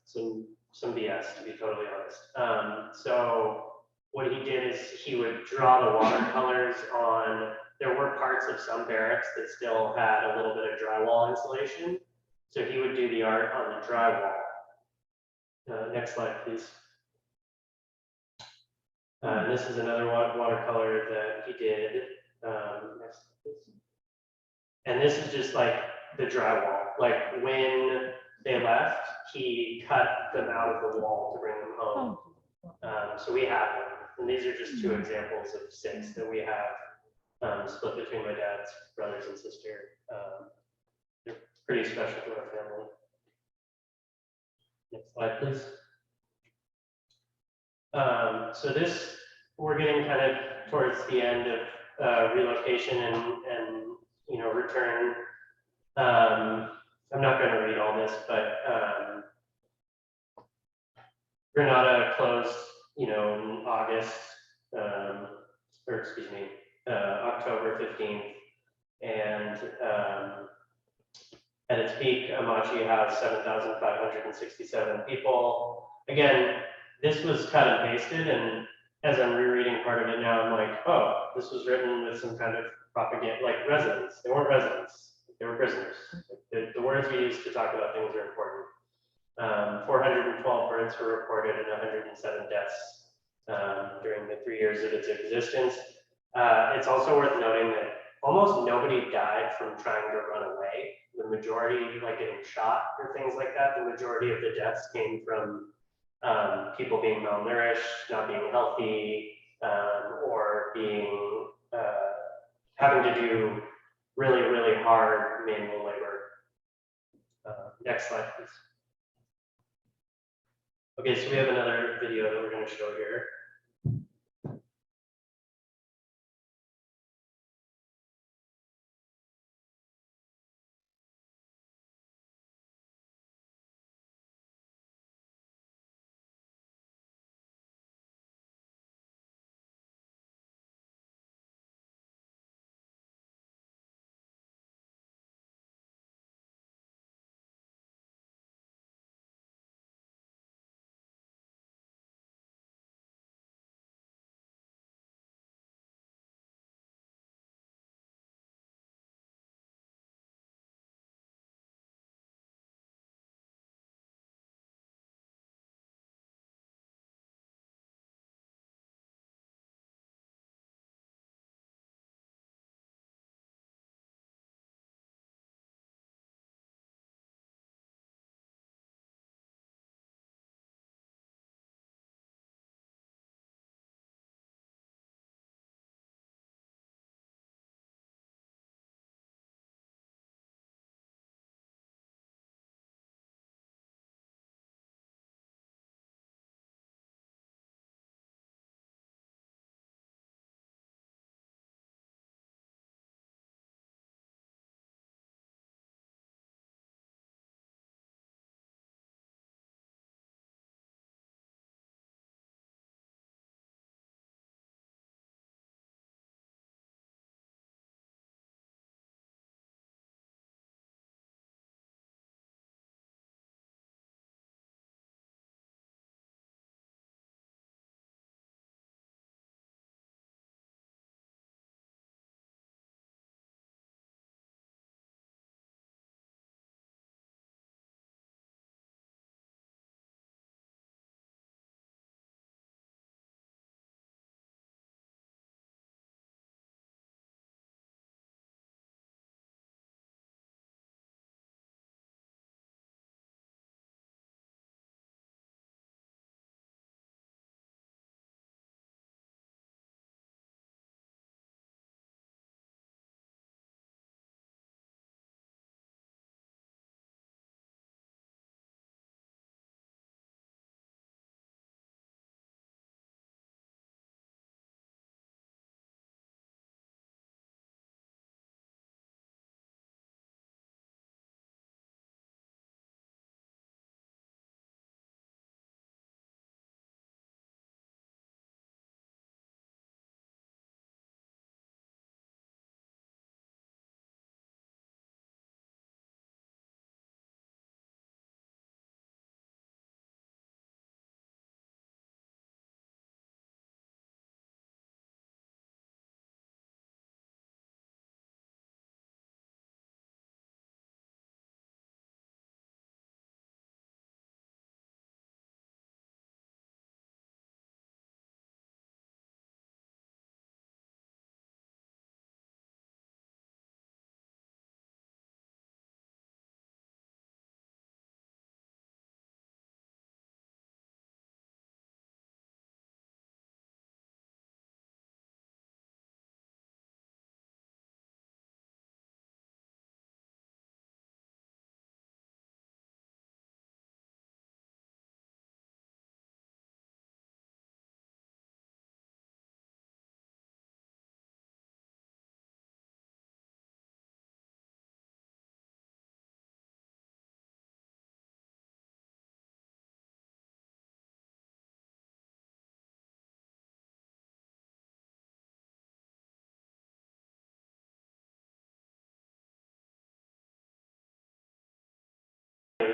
some BS, to be totally honest. So what he did is he would draw the watercolors on, there were parts of some barracks that still had a little bit of drywall insulation. So he would do the art on the drywall. Next slide, please. This is another watercolor that he did. Next, please. And this is just like the drywall. Like when they left, he cut them out of the wall to bring them home. So we have them. And these are just 2 examples of 6 that we have split between my dad's brothers and sister. They're pretty special to our family. Next slide, please. So this, we're getting kind of towards the end of relocation and you know, return. I'm not going to read all this, but Grenada closed, you know, in August, or excuse me, October 15th, and at its peak, Amachi has 7,567 people. Again, this was cut and pasted, and as I'm rereading part of it now, I'm like, oh, this was written with some kind of propaganda, like residents. They weren't residents, they were prisoners. The words we use to talk about things are important. 412 births were reported and 107 deaths during the 3 years of its existence. It's also worth noting that almost nobody died from trying to run away. The majority, like getting shot or things like that, the majority of the deaths came from people being malnourished, not being healthy, or being having to do really, really hard manual labor. Next slide, please. Okay, so we have another video that we're going to show here.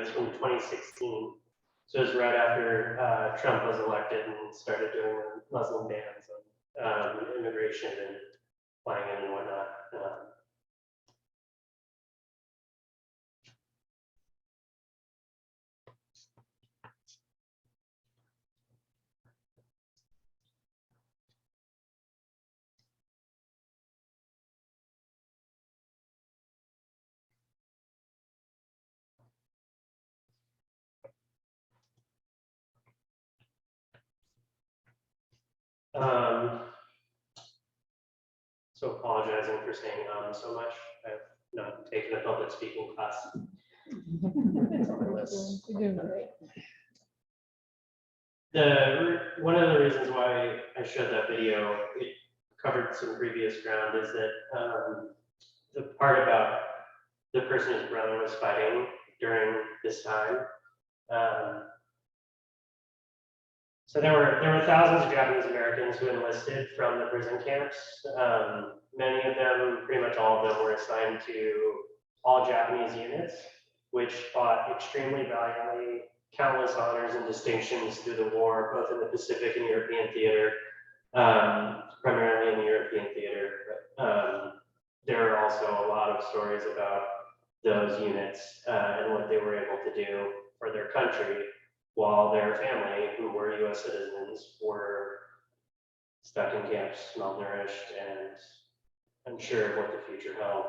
it's from 2016. So it was right after Trump was elected and started doing Muslim bans on immigration and flying in and whatnot. So apologizing for saying so much. I've not taken a public speaking class. It's on my list. You're doing great. One of the reasons why I showed that video, it covered some previous ground, is that the part about the person whose brother was fighting during this time. So there were thousands of Japanese Americans who enlisted from the prison camps. Many of them, pretty much all of them, were assigned to all Japanese units, which fought extremely valiantly, countless honors and distinctions through the war, both in the Pacific and European theater, primarily in the European theater. But there are also a lot of stories about those units and what they were able to do for their country, while their family, who were U.S. citizens, were stuck in camps, malnourished, and unsure of what the future held.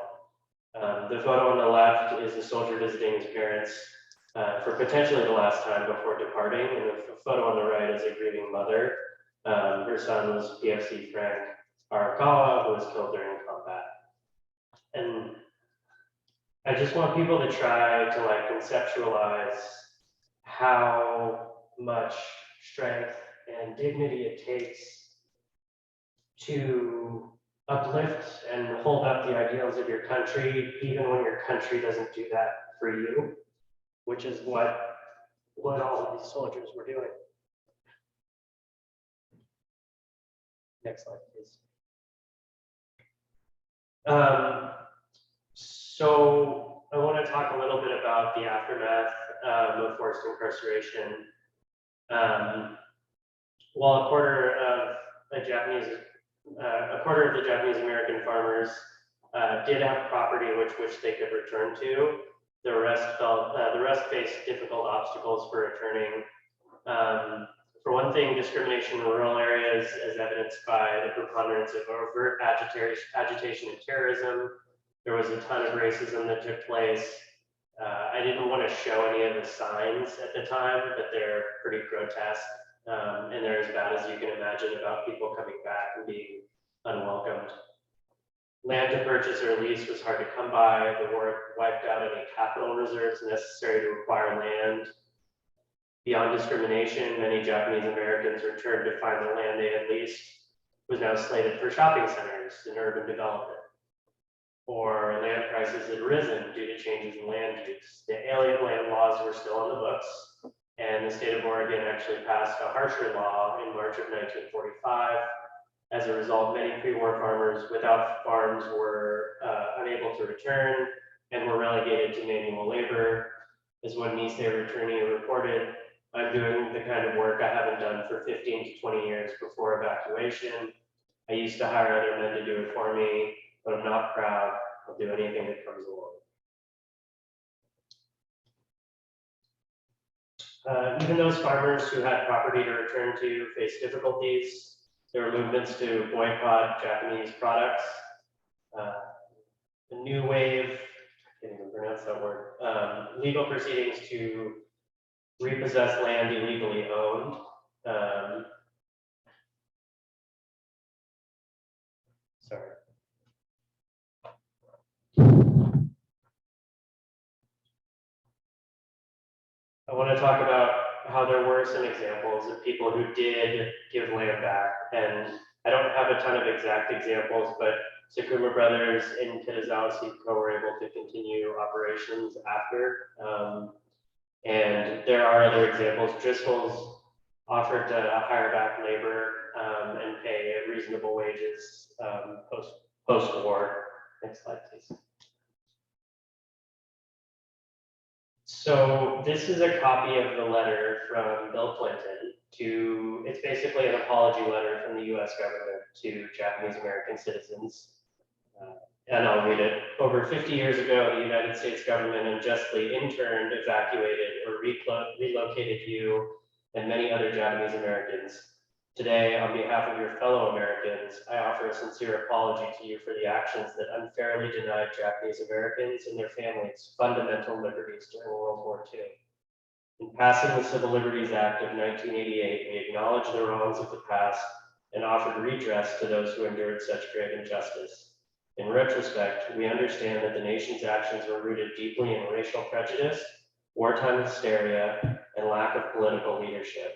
The photo on the left is a soldier visiting his parents for potentially the last time before departing, and the photo on the right is a grieving mother. Her son was PFC Frank Arakawa, who was killed during combat. And I just want people to try to like conceptualize how much strength and dignity it takes to uplift and hold up the ideals of your country, even when your country doesn't do that for you, which is what all of these soldiers were doing. Next slide, please. So I want to talk a little bit about the aftermath of forced incarceration. While a quarter of the Japanese American farmers did have property which they could return to, the rest faced difficult obstacles for returning. For one thing, discrimination in rural areas, as evidenced by the preponderance of overt agitation and terrorism. There was a ton of racism that took place. I didn't want to show any of the signs at the time, but they're pretty grotesque. And they're as bad as you can imagine about people coming back and being unwelcomed. Land to purchase or lease was hard to come by. The war wiped out any capital reserves necessary to acquire land. Beyond discrimination, many Japanese Americans returned to find the land they had leased was now slated for shopping centers and urban development. Or land prices had risen due to changes in land use. The alien land laws were still on the books, and the state of Oregon actually passed a harsher law in March of 1945. As a result, many pre-war farmers without farms were unable to return and were relegated to manual labor. As one Nisei returnee reported, "I'm doing the kind of work I haven't done for 15 to 20 years before evacuation. I used to hire other men to do it for me, but I'm not proud. I'll do anything that comes along." Even those farmers who had property to return to faced difficulties. There were movements to boycott Japanese products. A new wave, I can't even pronounce that word, legal proceedings to repossess land illegally owned. Sorry. I want to talk about how there were some examples of people who did give land back. And I don't have a ton of exact examples, but Sakuma Brothers in Kitazawa Seiko were able to continue operations after. And there are other examples. Driscoll's offered to hire back labor and pay reasonable wages post-war. Next slide, please. So this is a copy of the letter from Bill Clinton to, it's basically an apology letter from the U.S. government to Japanese American citizens. And I'll read it. Over 50 years ago, the United States government unjustly interned, evacuated, or relocated you and many other Japanese Americans. Today, on behalf of your fellow Americans, I offer a sincere apology to you for the actions that unfairly denied Japanese Americans and their families fundamental liberties during World War II. In passing the Civil Liberties Act of 1988, we acknowledge the wrongs of the past and offered redress to those who endured such grave injustice. In retrospect, we understand that the nation's actions were rooted deeply in racial prejudice, wartime hysteria, and lack of political leadership.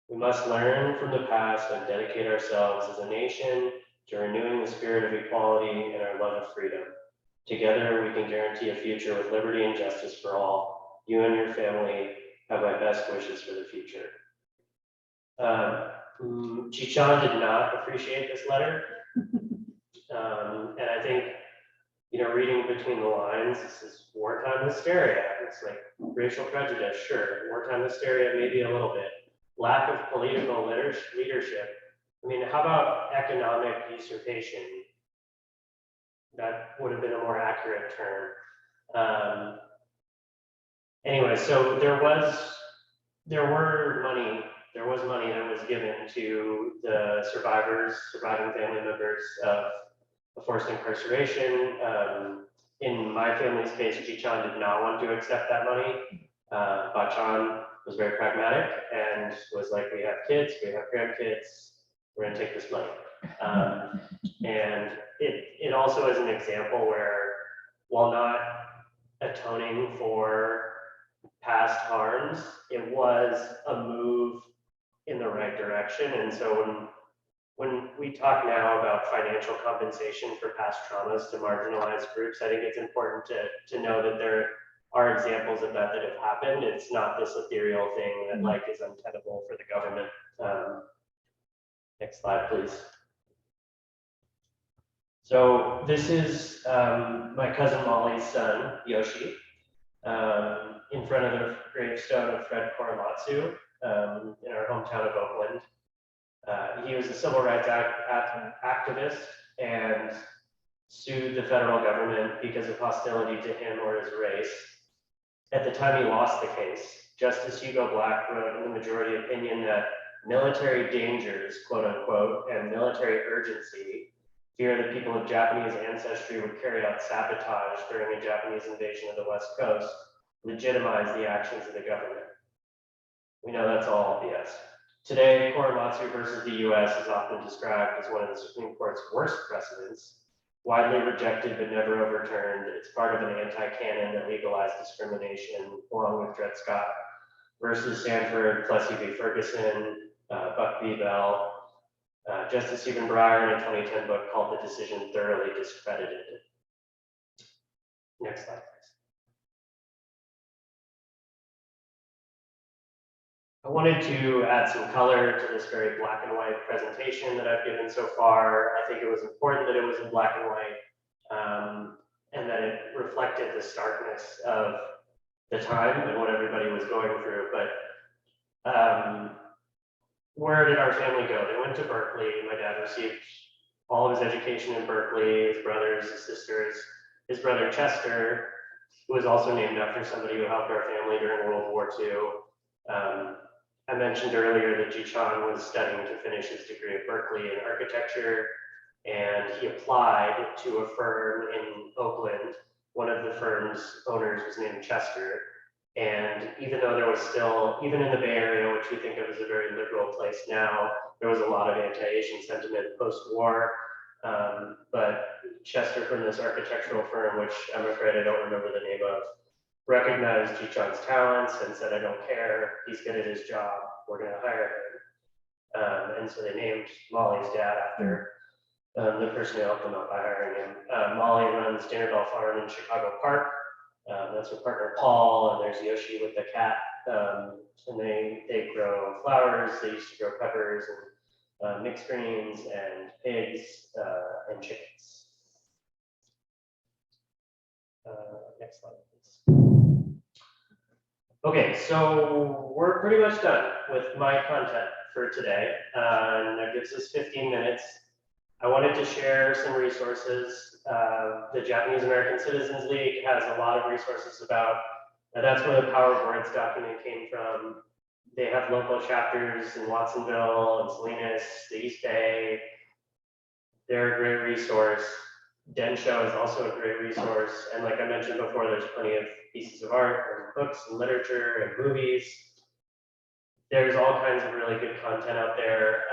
We must learn from the past and dedicate ourselves as a nation to renewing the spirit of equality and our love of freedom. Together, we can guarantee a future with liberty and justice for all. You and your family have my best wishes for the future. Chichan did not appreciate this letter. And I think, reading between the lines, this is wartime hysteria. It's like racial prejudice, sure. Wartime hysteria, maybe a little bit. Lack of political leadership. I mean, how about economic usurpation? That would have been a more accurate term. Anyway, so there was money that was given to the surviving family members of forced incarceration. In my family's case, Chichan did not want to accept that money. Bachan was very pragmatic and was like, we have kids, we have grandkids, we're gonna take this money. And it also is an example where, while not atoning for past harms, it was a move in the right direction. And so when we talk now about financial compensation for past traumas to marginalized groups, I think it's important to know that there are examples of that have happened. It's not this ethereal thing that like is untenable for the government. Next slide, please. So this is my cousin Molly's son, Yoshi, in front of the gravestone of Fred Korematsu in our hometown of Oakland. He was a civil rights activist and sued the federal government because of hostility to him or his race. At the time he lost the case, Justice Hugo Black wrote in the majority opinion that military dangers, quote unquote, and military urgency fear that people of Japanese ancestry would carry out sabotage during a Japanese invasion of the West Coast, legitimize the actions of the government. We know that's all BS. Today, Korematsu versus the U.S. is often described as one of the Supreme Court's worst precedents, widely rejected but never overturned. It's part of an anti-canon that legalized discrimination, along with Dred Scott versus Sanford, Plessy v. Ferguson, Buck v. Bell. Justice Stephen Breyer in a 2010 book called the decision thoroughly discredited. Next slide, please. I wanted to add some color to this very black and white presentation that I've given so far. I think it was important that it was in black and white and that it reflected the starkness of the time and what everybody was going through. But where did our family go? They went to Berkeley. My dad received all of his education in Berkeley, his brothers, his sisters. His brother Chester, who was also named after somebody who helped our family during World War II. I mentioned earlier that Chichan was studying to finish his degree at Berkeley in architecture, and he applied to a firm in Oakland. One of the firm's owners was named Chester. And even though there was still, even in the Bay Area, which we think of as a very liberal place now, there was a lot of anti-Asian sentiment post-war. But Chester from this architectural firm, which I'm afraid I don't remember the name of, recognized Chichan's talents and said, I don't care, he's good at his job, we're gonna hire him. And so they named Molly's dad after the person who helped them out by hiring him. Molly runs Dinnerbell Farm in Chicago Park. That's her partner Paul, and there's Yoshi with the cat. And they grow flowers, they used to grow peppers and mixed greens and pigs and chickens. Next slide, please. Okay, so we're pretty much done with my content for today. And that gives us 15 minutes. I wanted to share some resources. The Japanese American Citizens League has a lot of resources about, that's where the Power Boards document came from. They have local chapters in Watsonville and Salinas, the East Bay. They're a great resource. Densho is also a great resource. And like I mentioned before, there's plenty of pieces of art and books and literature and movies. There's all kinds of really good content out there.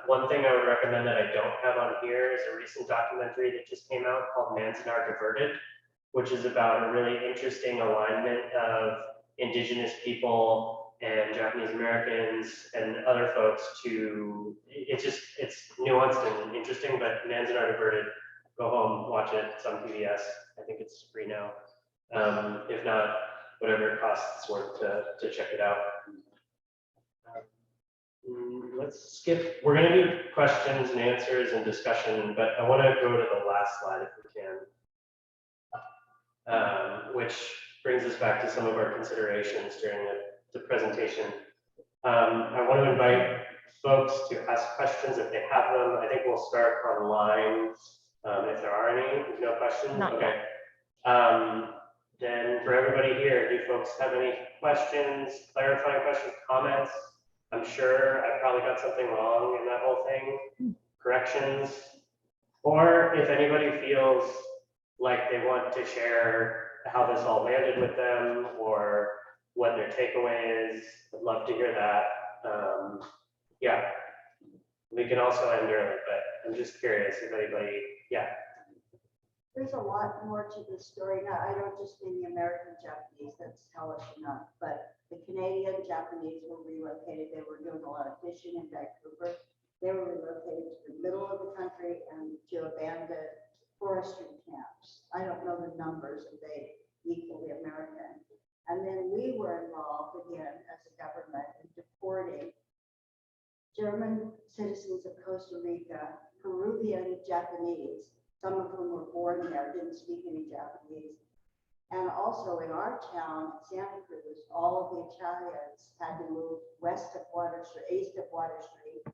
One thing I would recommend that I don't have on here is a recent documentary that just came out called Manzanar Diverted, which is about a really interesting alignment of indigenous people and Japanese Americans and other folks to, it's nuanced and interesting, but Manzanar Diverted, go home, watch it, it's on PBS. I think it's free now. If not, whatever it costs, it's worth to check it out. Let's skip, we're gonna do questions and answers and discussion, but I wanna go to the last slide if we can. Which brings us back to some of our considerations during the presentation. I want to invite folks to ask questions if they have them. I think we'll start online if there are any. No questions? Not okay. Then for everybody here, do folks have any questions, clarifying questions, comments? I'm sure I probably got something wrong in that whole thing. Corrections. Or if anybody feels like they want to share how this all landed with them or what their takeaway is, I'd love to hear that. Yeah, we can also end early, but I'm just curious if anybody, yeah. There's a lot more to this story. Now, I don't just mean the American Japanese, that's hellish enough, but the Canadian Japanese were relocated. They were doing a lot of fishing in Vancouver. They were relocated to the middle of the country and to abandoned forestry camps. I don't know the numbers, if they equal the American. And then we were involved again as a government in deporting German citizens of Costa Rica, Peruvian Japanese, some of whom were born there, didn't speak any Japanese. And also in our town, Santa Cruz, all of the Italians had to move west of Water Street, east of Water Street.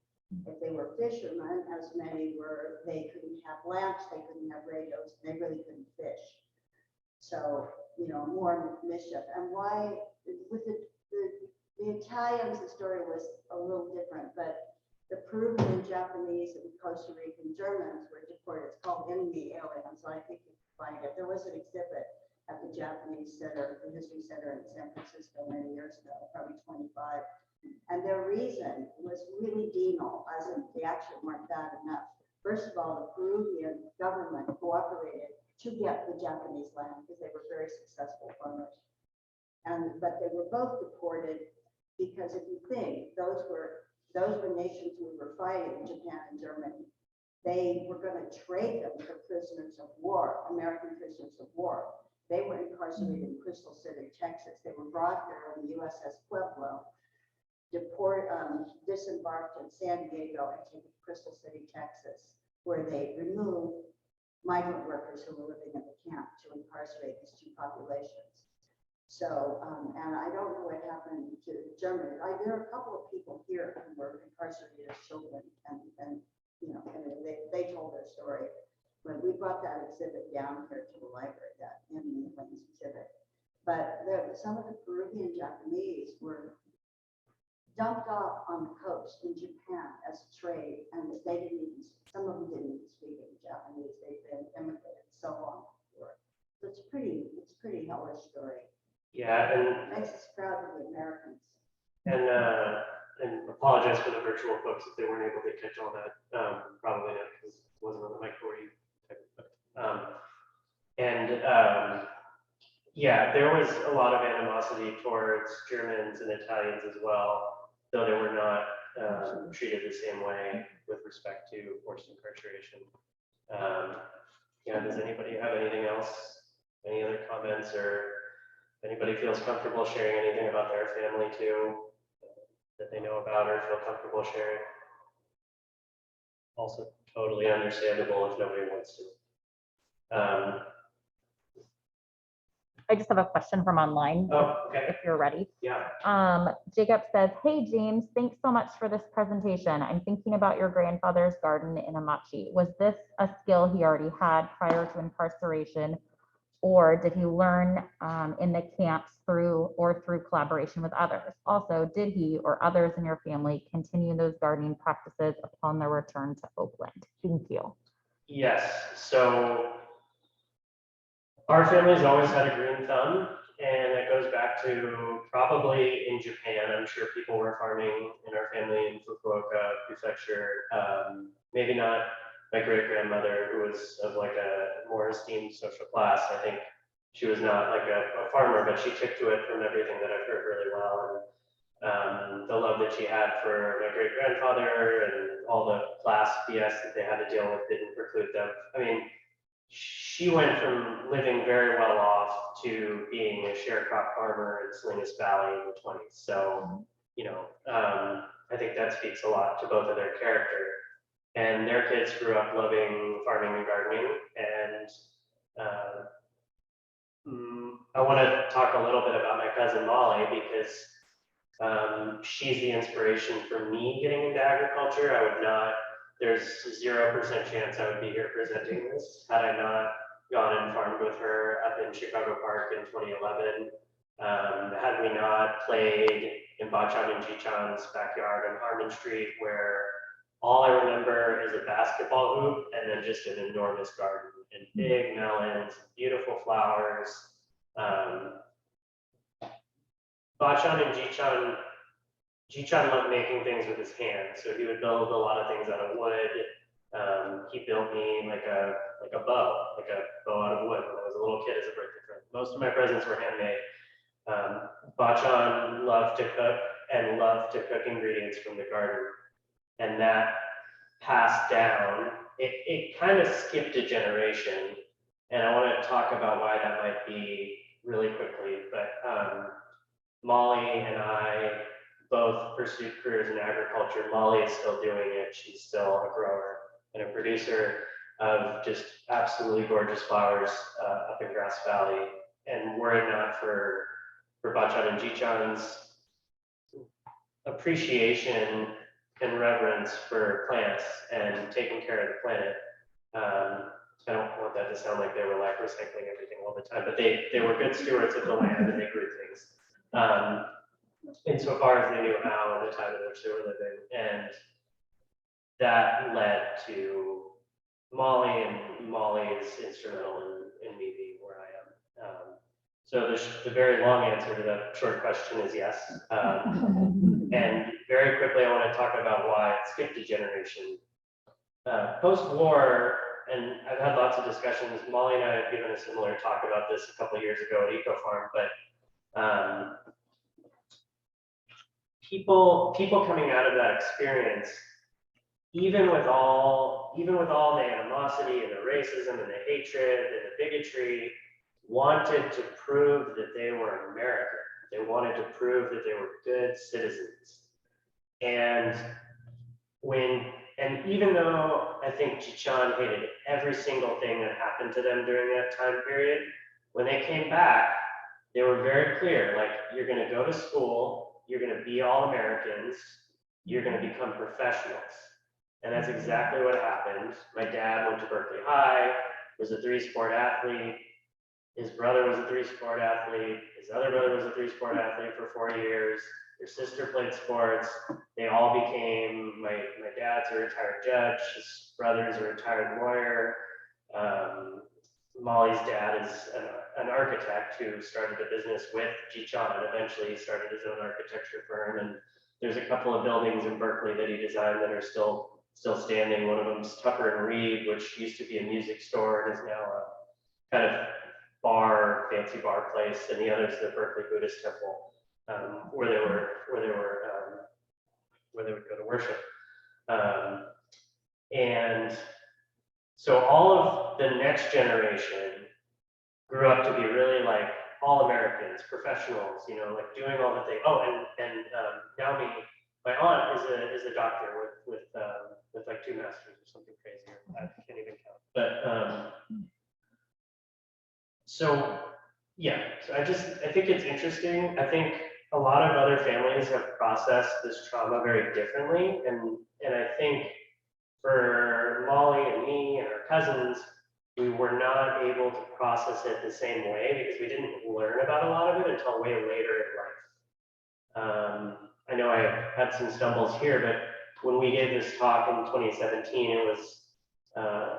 If they were fishermen, as many were, they couldn't have lamps, they couldn't have radios, they really couldn't fish. So, you know, more mischief. And why, with the Italians, the story was a little different, but the Peruvian, Japanese, and Costa Rican Germans were deported. It's called Enemy Aliens, so I think you can find it. There was an exhibit at the Japanese Center, the History Center in San Francisco many years ago, probably 25. And their reason was really venal, as in the action weren't bad enough. First of all, the Peruvian government cooperated to get the Japanese land because they were very successful farmers. But they were both deported because if you think those were nations we were fighting, Japan and Germany. They were going to trade them for prisoners of war, American prisoners of war. They were incarcerated in Crystal City, Texas. They were brought here on the USS Pueblo, disembarked in San Diego and taken to Crystal City, Texas, where they removed migrant workers who were living in the camp to incarcerate these two populations. So, and I don't know what happened to Germany. There are a couple of people here who were incarcerated as children, and you know, and they told their story. When we brought that exhibit down here to the library, that Enemy Aliens exhibit, but some of the Peruvian Japanese were dumped off on the coast in Japan as a trade, and they didn't even, some of them didn't even speak any Japanese. They've been immigrated so long before. So it's a pretty hellish story. Yeah, and It makes us proud of the Americans. And apologize for the virtual folks if they weren't able to catch all that. Probably not because it wasn't on the mic for you. Yeah, there was a lot of animosity towards Germans and Italians as well, though they were not treated the same way with respect to forced incarceration. Yeah, does anybody have anything else? Any other comments, or anybody feels comfortable sharing anything about their family too, that they know about or feel comfortable sharing? Also totally understandable if nobody wants to. I just have a question from online. Oh, okay. If you're ready. Yeah. Jacob says, hey, James, thanks so much for this presentation. I'm thinking about your grandfather's garden in Amachi. Was this a skill he already had prior to incarceration, or did he learn in the camps through collaboration with others? Also, did he or others in your family continue those gardening practices upon their return to Oakland? Thank you. Yes. So our family's always had a green thumb, and it goes back to probably in Japan. I'm sure people were farming in our family in Fukuoka Prefecture. Maybe not my great grandmother, who was of like a more esteemed social class. I think she was not like a farmer, but she took to it from everything that I've heard really well. And the love that she had for my great grandfather and all the class BS that they had to deal with didn't preclude them. I mean, she went from living very well off to being a sharecrop farmer in Salinas Valley in the 20s. So, you know, I think that speaks a lot to both of their character. And their kids grew up loving farming and gardening. And I want to talk a little bit about my cousin Molly, because she's the inspiration for me getting into agriculture. I would not, there's 0% chance I would be here presenting this had I not gone and farmed with her up in Chicago Park in 2011. Had we not played in Bachan and Jichan's backyard on Harmon Street, where all I remember is a basketball hoop and then just an enormous garden and big melons, beautiful flowers. Bachan and Jichan loved making things with his hands, so he would build a lot of things out of wood. He built me like a bow out of wood when I was a little kid as a birthday present. Most of my presents were handmade. Bachan loved to cook and loved to cook ingredients from the garden, and that passed down. It kind of skipped a generation, and I want to talk about why that might be really quickly. But Molly and I both pursued careers in agriculture. Molly is still doing it. She's still a grower and a producer of just absolutely gorgeous flowers up in Grass Valley. And were it not for Bachan and Jichan's appreciation and reverence for plants and taking care of the planet, I don't want that to sound like they were like recycling everything all the time, but they were good stewards of the land and they grew things. Insofar as they knew how and the time in which they were living. And that led to Molly, and Molly is instrumental in me being where I am. So the very long answer to that short question is yes. And very quickly, I want to talk about why it skipped a generation. Post-war, and I've had lots of discussions, Molly and I have given a similar talk about this a couple of years ago at EcoFarm, but people coming out of that experience, even with all the animosity and the racism and the hatred and the bigotry, wanted to prove that they were American. They wanted to prove that they were good citizens. And even though I think Jichan hated every single thing that happened to them during that time period, when they came back, they were very clear, like, you're going to go to school, you're going to be all Americans, you're going to become professionals. And that's exactly what happened. My dad went to Berkeley High, was a 3-sport athlete. His brother was a 3-sport athlete. His other brother was a 3-sport athlete for 4 years. Their sister played sports. They all became, my dad's a retired judge. His brother's a retired lawyer. Molly's dad is an architect who started a business with Jichan, and eventually he started his own architecture firm. And there's a couple of buildings in Berkeley that he designed that are still standing. One of them's Tucker and Reed, which used to be a music store and is now a kind of fancy bar place, and the other is the Berkeley Buddhist Temple, where they would go to worship. And so all of the next generation grew up to be really like all Americans, professionals, you know, like doing all the things. Oh, and Naomi, my aunt is a doctor with like 2 masters or something crazy. I can't even count. But so Yeah, so I think it's interesting. I think a lot of other families have processed this trauma very differently. And I think for Molly and me and our cousins, we were not able to process it the same way because we didn't learn about a lot of it until way later in life. I know I had some stumbles here, but when we gave this talk in 2017, it was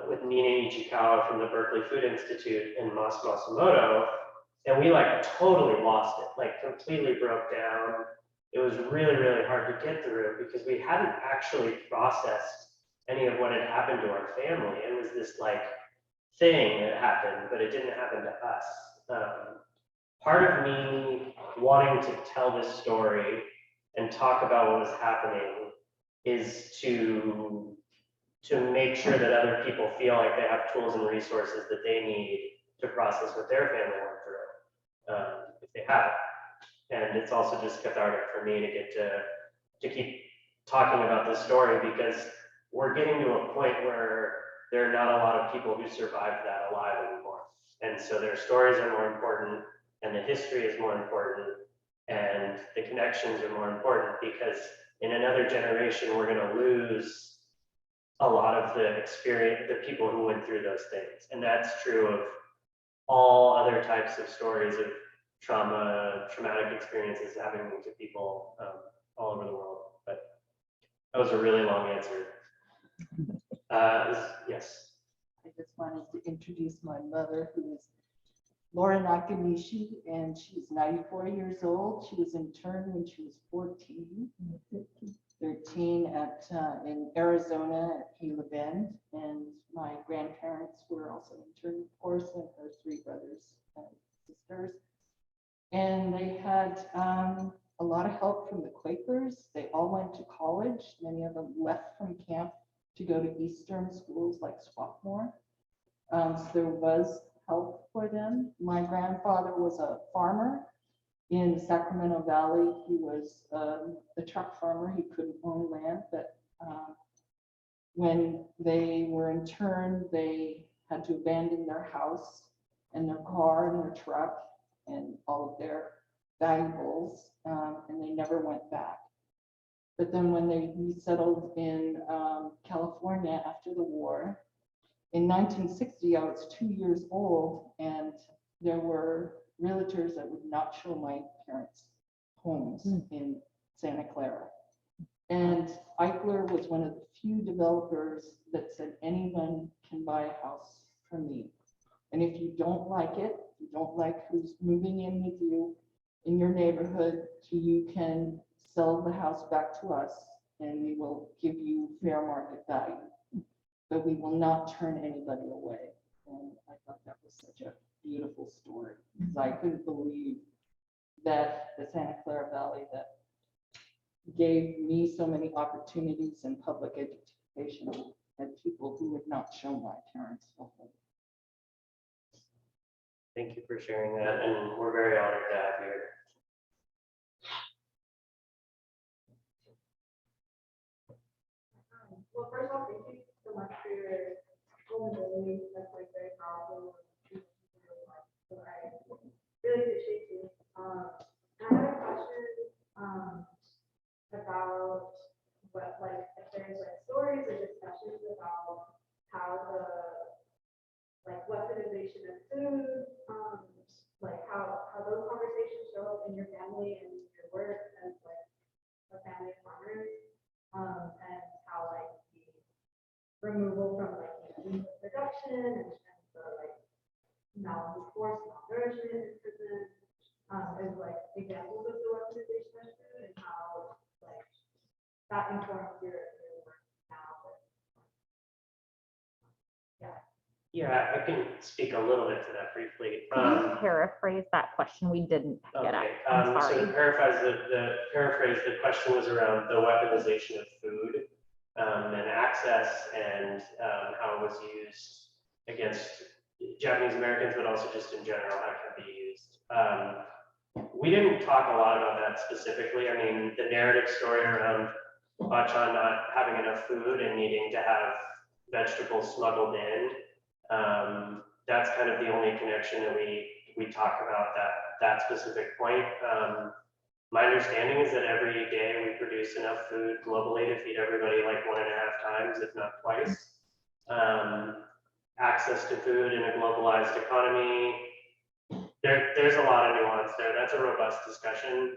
with Nina Ichikawa from the Berkeley Food Institute and Mas Masumoto, and we like totally lost it, like completely broke down. It was really, really hard to get through because we hadn't actually processed any of what had happened to our family. It was this like thing that happened, but it didn't happen to us. Part of me wanting to tell this story and talk about what was happening is to make sure that other people feel like they have tools and resources that they need to process what their family went through, if they have it. And it's also just cathartic for me to get to keep talking about this story because we're getting to a point where there are not a lot of people who survived that alive anymore. And so their stories are more important, and the history is more important, and the connections are more important because in another generation, we're going to lose a lot of the experience, the people who went through those things. And that's true of all other types of stories of traumatic experiences happening to people all over the world. But that was a really long answer. Yes. I just wanted to introduce my mother, who is Laura Nakanishi, and she's 94 years old. She was interned when she was 14, 13 in Arizona at Gila Bend, and my grandparents were also interned, of course, and her 3 brothers and sisters. And they had a lot of help from the Quakers. They all went to college. Many of them left from camp to go to Eastern schools like Swarthmore. So there was help for them. My grandfather was a farmer in the Sacramento Valley. He was a truck farmer. He couldn't own land, but when they were interned, they had to abandon their house and their car and their truck and all of their valuables, and they never went back. But then when they resettled in California after the war, in 1960, I was 2 years old, and there were realtors that would not show my parents' homes in Santa Clara. And Eichler was one of the few developers that said anyone can buy a house from me. And if you don't like it, you don't like who's moving in with you in your neighborhood, you can sell the house back to us and we will give you fair market value. But we will not turn anybody away. And I thought that was such a beautiful story because I couldn't believe that the Santa Clara Valley that gave me so many opportunities in public education had people who would not show my parents a home. Thank you for sharing that, and we're very honored to have you here. Well, first of all, thank you so much for your vulnerability. That's like very powerful. So I really appreciate you. And I have a question about what, like, if there's like stories or discussions about how weaponization of food, like how those conversations show up in your family and your work as like a family of farmers, and how like the removal from like meat production and the like forced malnourishment in prison is like examples of the weaponization of food and how like that informs your work now. Yeah, I can speak a little bit to that briefly. Can you paraphrase that question? We didn't pick it up. I'm So sorry. to paraphrase, the question was around the weaponization of food and access and how it was used against Japanese Americans, but also just in general, how it can be used. We didn't talk a lot about that specifically. I mean, the narrative story around Bachan not having enough food and needing to have vegetables smuggled in, that's kind of the only connection that we we talk about that specific point. My understanding is that every day we produce enough food globally to feed everybody like 1.5 times, if not twice. Access to food in a globalized economy. There's a lot of nuance there. That's a robust discussion.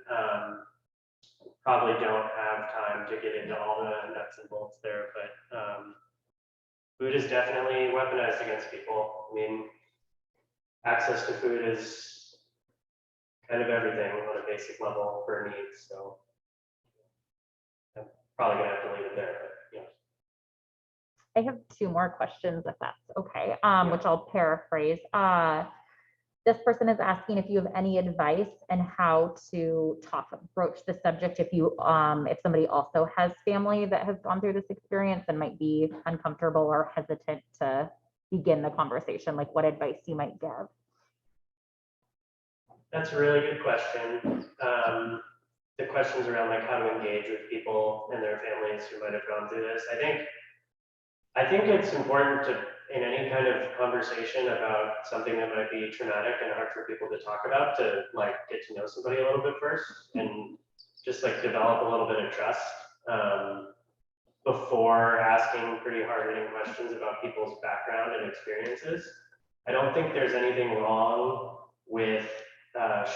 Probably don't have time to get into all the nuts and bolts there, but food is definitely weaponized against people. I mean, access to food is kind of everything on a basic level for needs. So I'm probably gonna have to leave it there, but yeah. I have 2 more questions if that's okay, which I'll paraphrase. This person is asking if you have any advice on how to broach the subject if somebody also has family that has gone through this experience and might be uncomfortable or hesitant to begin the conversation, like what advice you might give. That's a really good question. The questions around like how to engage with people and their families who might have gone through this. I think it's important to, in any kind of conversation about something that might be traumatic and hard for people to talk about, to like get to know somebody a little bit first and just like develop a little bit of trust before asking pretty hard-hitting questions about people's background and experiences. I don't think there's anything wrong with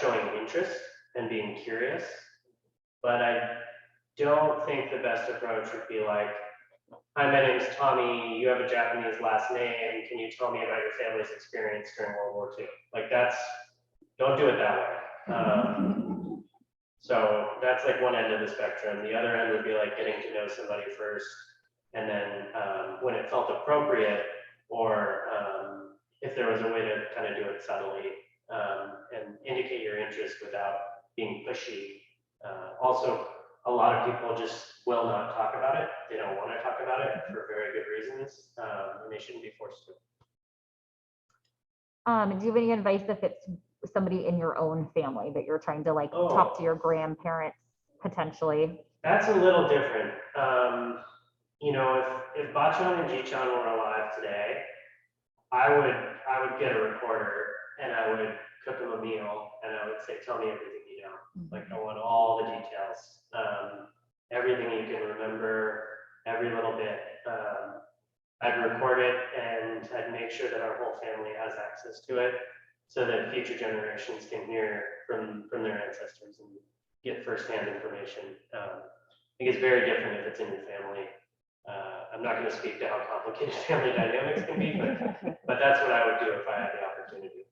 showing interest and being curious, but I don't think the best approach would be like, hi, my name's Tommy, you have a Japanese last name, can you tell me about your family's experience during World War II? Like don't do it that way. So that's like one end of the spectrum. The other end would be like getting to know somebody first, and then when it felt appropriate, or if there was a way to kind of do it subtly and indicate your interest without being pushy. Also, a lot of people just will not talk about it. They don't want to talk about it for very good reasons, and they shouldn't be forced to. Do you have any advice if it's somebody in your own family that you're trying to like talk to your grandparents potentially? That's a little different. You know, if Bachan and Jichan were alive today, I would get a recorder and I would cook them a meal and I would say, tell me everything you know. Like I want all the details, everything you can remember, every little bit. I'd record it and I'd make sure that our whole family has access to it so that future generations can hear from their ancestors and get firsthand information. I think it's very different if it's in your family. I'm not going to speak to how complicated family dynamics can be, but that's what I would do if I had the opportunity.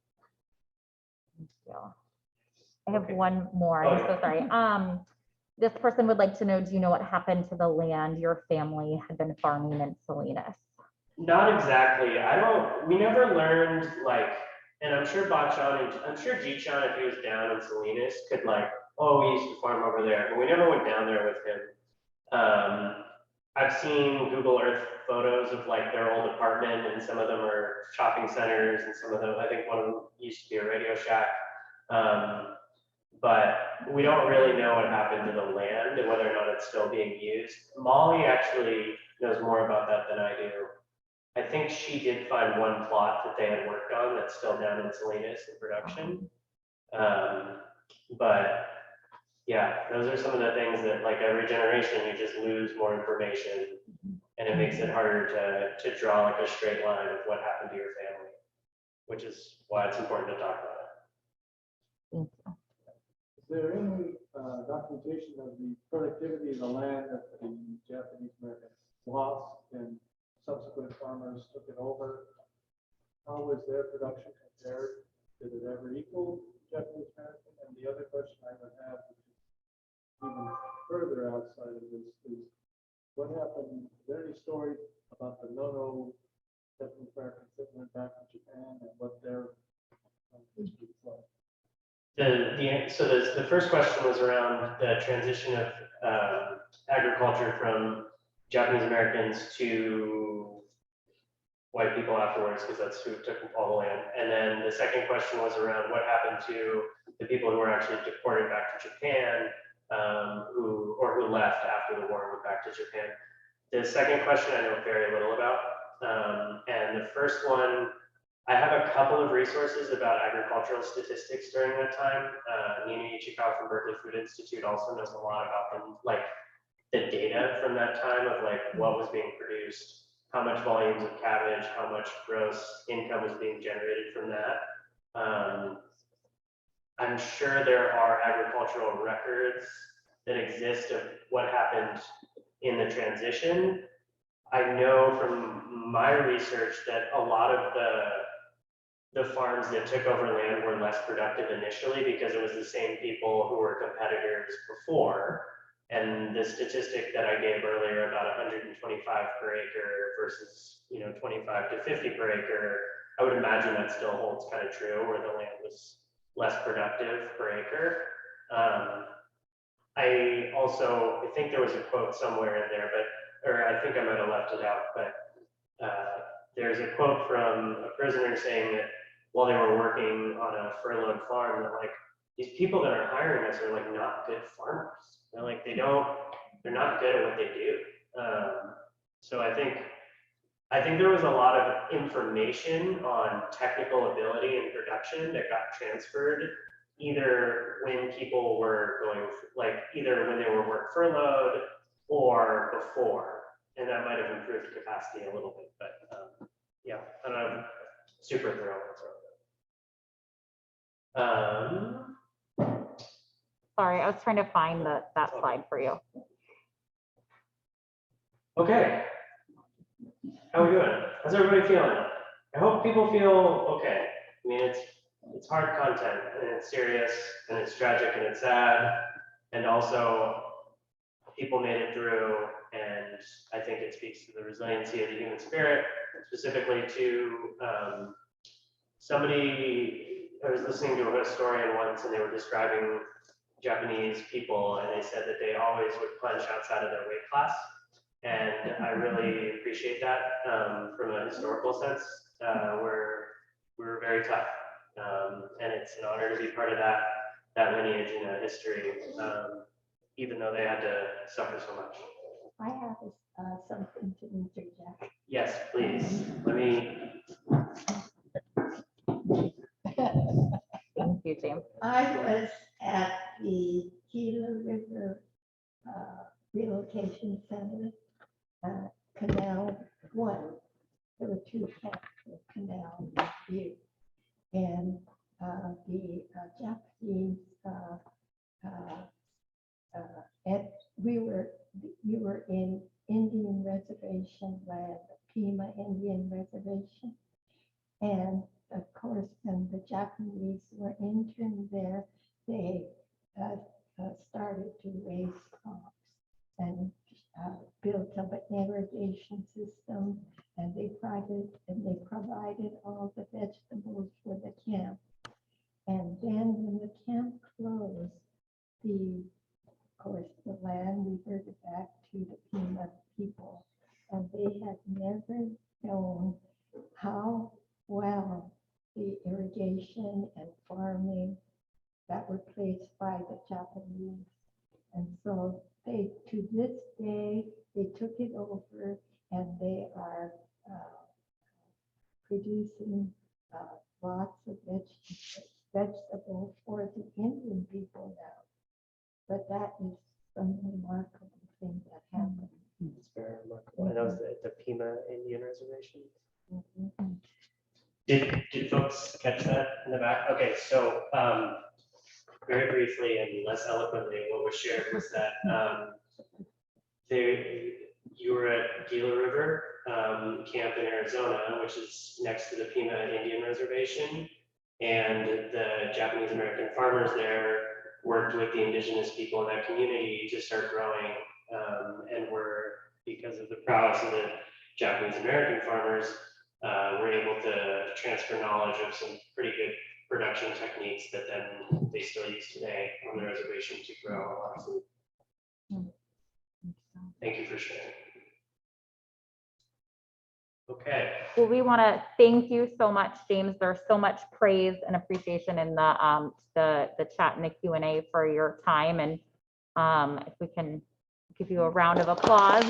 Yeah. I have one more. I'm so sorry. This person would like to know, do you know what happened to the land your family had been farming in Salinas? Not exactly. We never learned like, and I'm sure Bachan, I'm sure Jichan, if he was down in Salinas, could like, oh, we used to farm over there, but we never went down there with him. I've seen Google Earth photos of like their old apartment, and some of them are shopping centers, and some of them, I think one of them used to be a radio shack. But we don't really know what happened to the land and whether or not it's still being used. Molly actually knows more about that than I do. I think she did find one plot that they had worked on that's still down in Salinas in production. But yeah, those are some of the things that like every generation, you just lose more information and it makes it harder to draw like a straight line of what happened to your family, which is why it's important to talk about it. Thank you. Is there any documentation of the productivity of the land that the Japanese Americans lost and subsequent farmers took it over? How was their production compared? Did it ever equal Japanese American? And the other question I would have, which is even further outside of this, is what happened? Are there any stories about the no Japanese Americans that went back to Japan and what their history was like? So the first question was around the transition of agriculture from Japanese Americans to white people afterwards, because that's who took all the land. And then the second question was around what happened to the people who were actually deported back to Japan, who left after the war and went back to Japan. The second question I know very little about, and the first one I have a couple of resources about agricultural statistics during that time. Nina Ichikawa from Berkeley Food Institute also knows a lot about them, like the data from that time of like what was being produced, how much volumes of cabbage, how much gross income was being generated from that. I'm sure there are agricultural records that exist of what happened in the transition. I know from my research that a lot of the farms that took over land were less productive initially because it was the same people who were competitors before. And the statistic that I gave earlier about 125 per acre versus 25 to 50 per acre, I would imagine that still holds kind of true where the land was less productive per acre. I think there was a quote somewhere in there, or I think I might have left it out, but there's a quote from a prisoner saying that while they were working on a furloughed farm, that like, these people that are hiring us are like not good farmers. They're like, they're not good at what they do. So I think there was a lot of information on technical ability and production that got transferred either when people were either when they were work furloughed or before, and that might have improved capacity a little bit, but yeah, I don't know, super thorough answer. Sorry, I was trying to find that slide for you. Okay. How are we doing? How's everybody feeling? I hope people feel okay. I mean, it's hard content, and it's serious, and it's tragic, and it's sad, and also people made it through, and I think it speaks to the resiliency of the human spirit, specifically to somebody, I was listening to a historian once, and they were describing Japanese people, and they said that they always would punch outside of their weight class. And I really appreciate that from a historical sense. We're very tough, and it's an honor to be part of that lineage in a history, even though they had to suffer so much. I have something to interject. Yes, please. Let me. Thank you, James. I was at the Gila River Relocation Center, Canal 1. There were two camps, Canal View. And the Japanese, we were in Indian reservation land, Pima Indian Reservation. And of course, when the Japanese were entering there, they started to raise crops and built up an irrigation system, and they provided all the vegetables for the camp. And then when the camp closed, of course, the land reverted back to the Pima people, and they had never known how well the irrigation and farming that were placed by the Japanese. And so to this day, they took it over, and they are producing lots of vegetables for the Indian people now. But that is some remarkable thing that happened. It's very remarkable. And that was the Pima Indian Reservation. Mhm. Did folks catch that in the back? Okay, so very briefly and less eloquently, what was shared was that you were at Gila River camp in Arizona, which is next to the Pima Indian Reservation, and the Japanese American farmers there worked with the indigenous people in that community to start growing, and were, because of the prowess of the Japanese American farmers, were able to transfer knowledge of some pretty good production techniques that then they still use today on the reservation to grow a lot of food. Thank you for sharing. Okay. Well, we want to thank you so much, James. There's so much praise and appreciation in the chat and the Q&A for your time. And if we can give you a round of applause.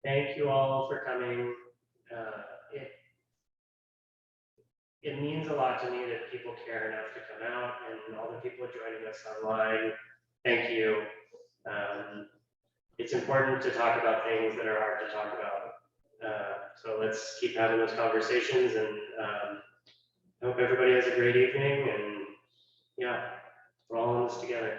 Thank you all for coming. It means a lot to me that people care enough to come out, and all the people joining us online. Thank you. It's important to talk about things that are hard to talk about. So let's keep having those conversations, and I hope everybody has a great evening, and yeah, we're all in this together.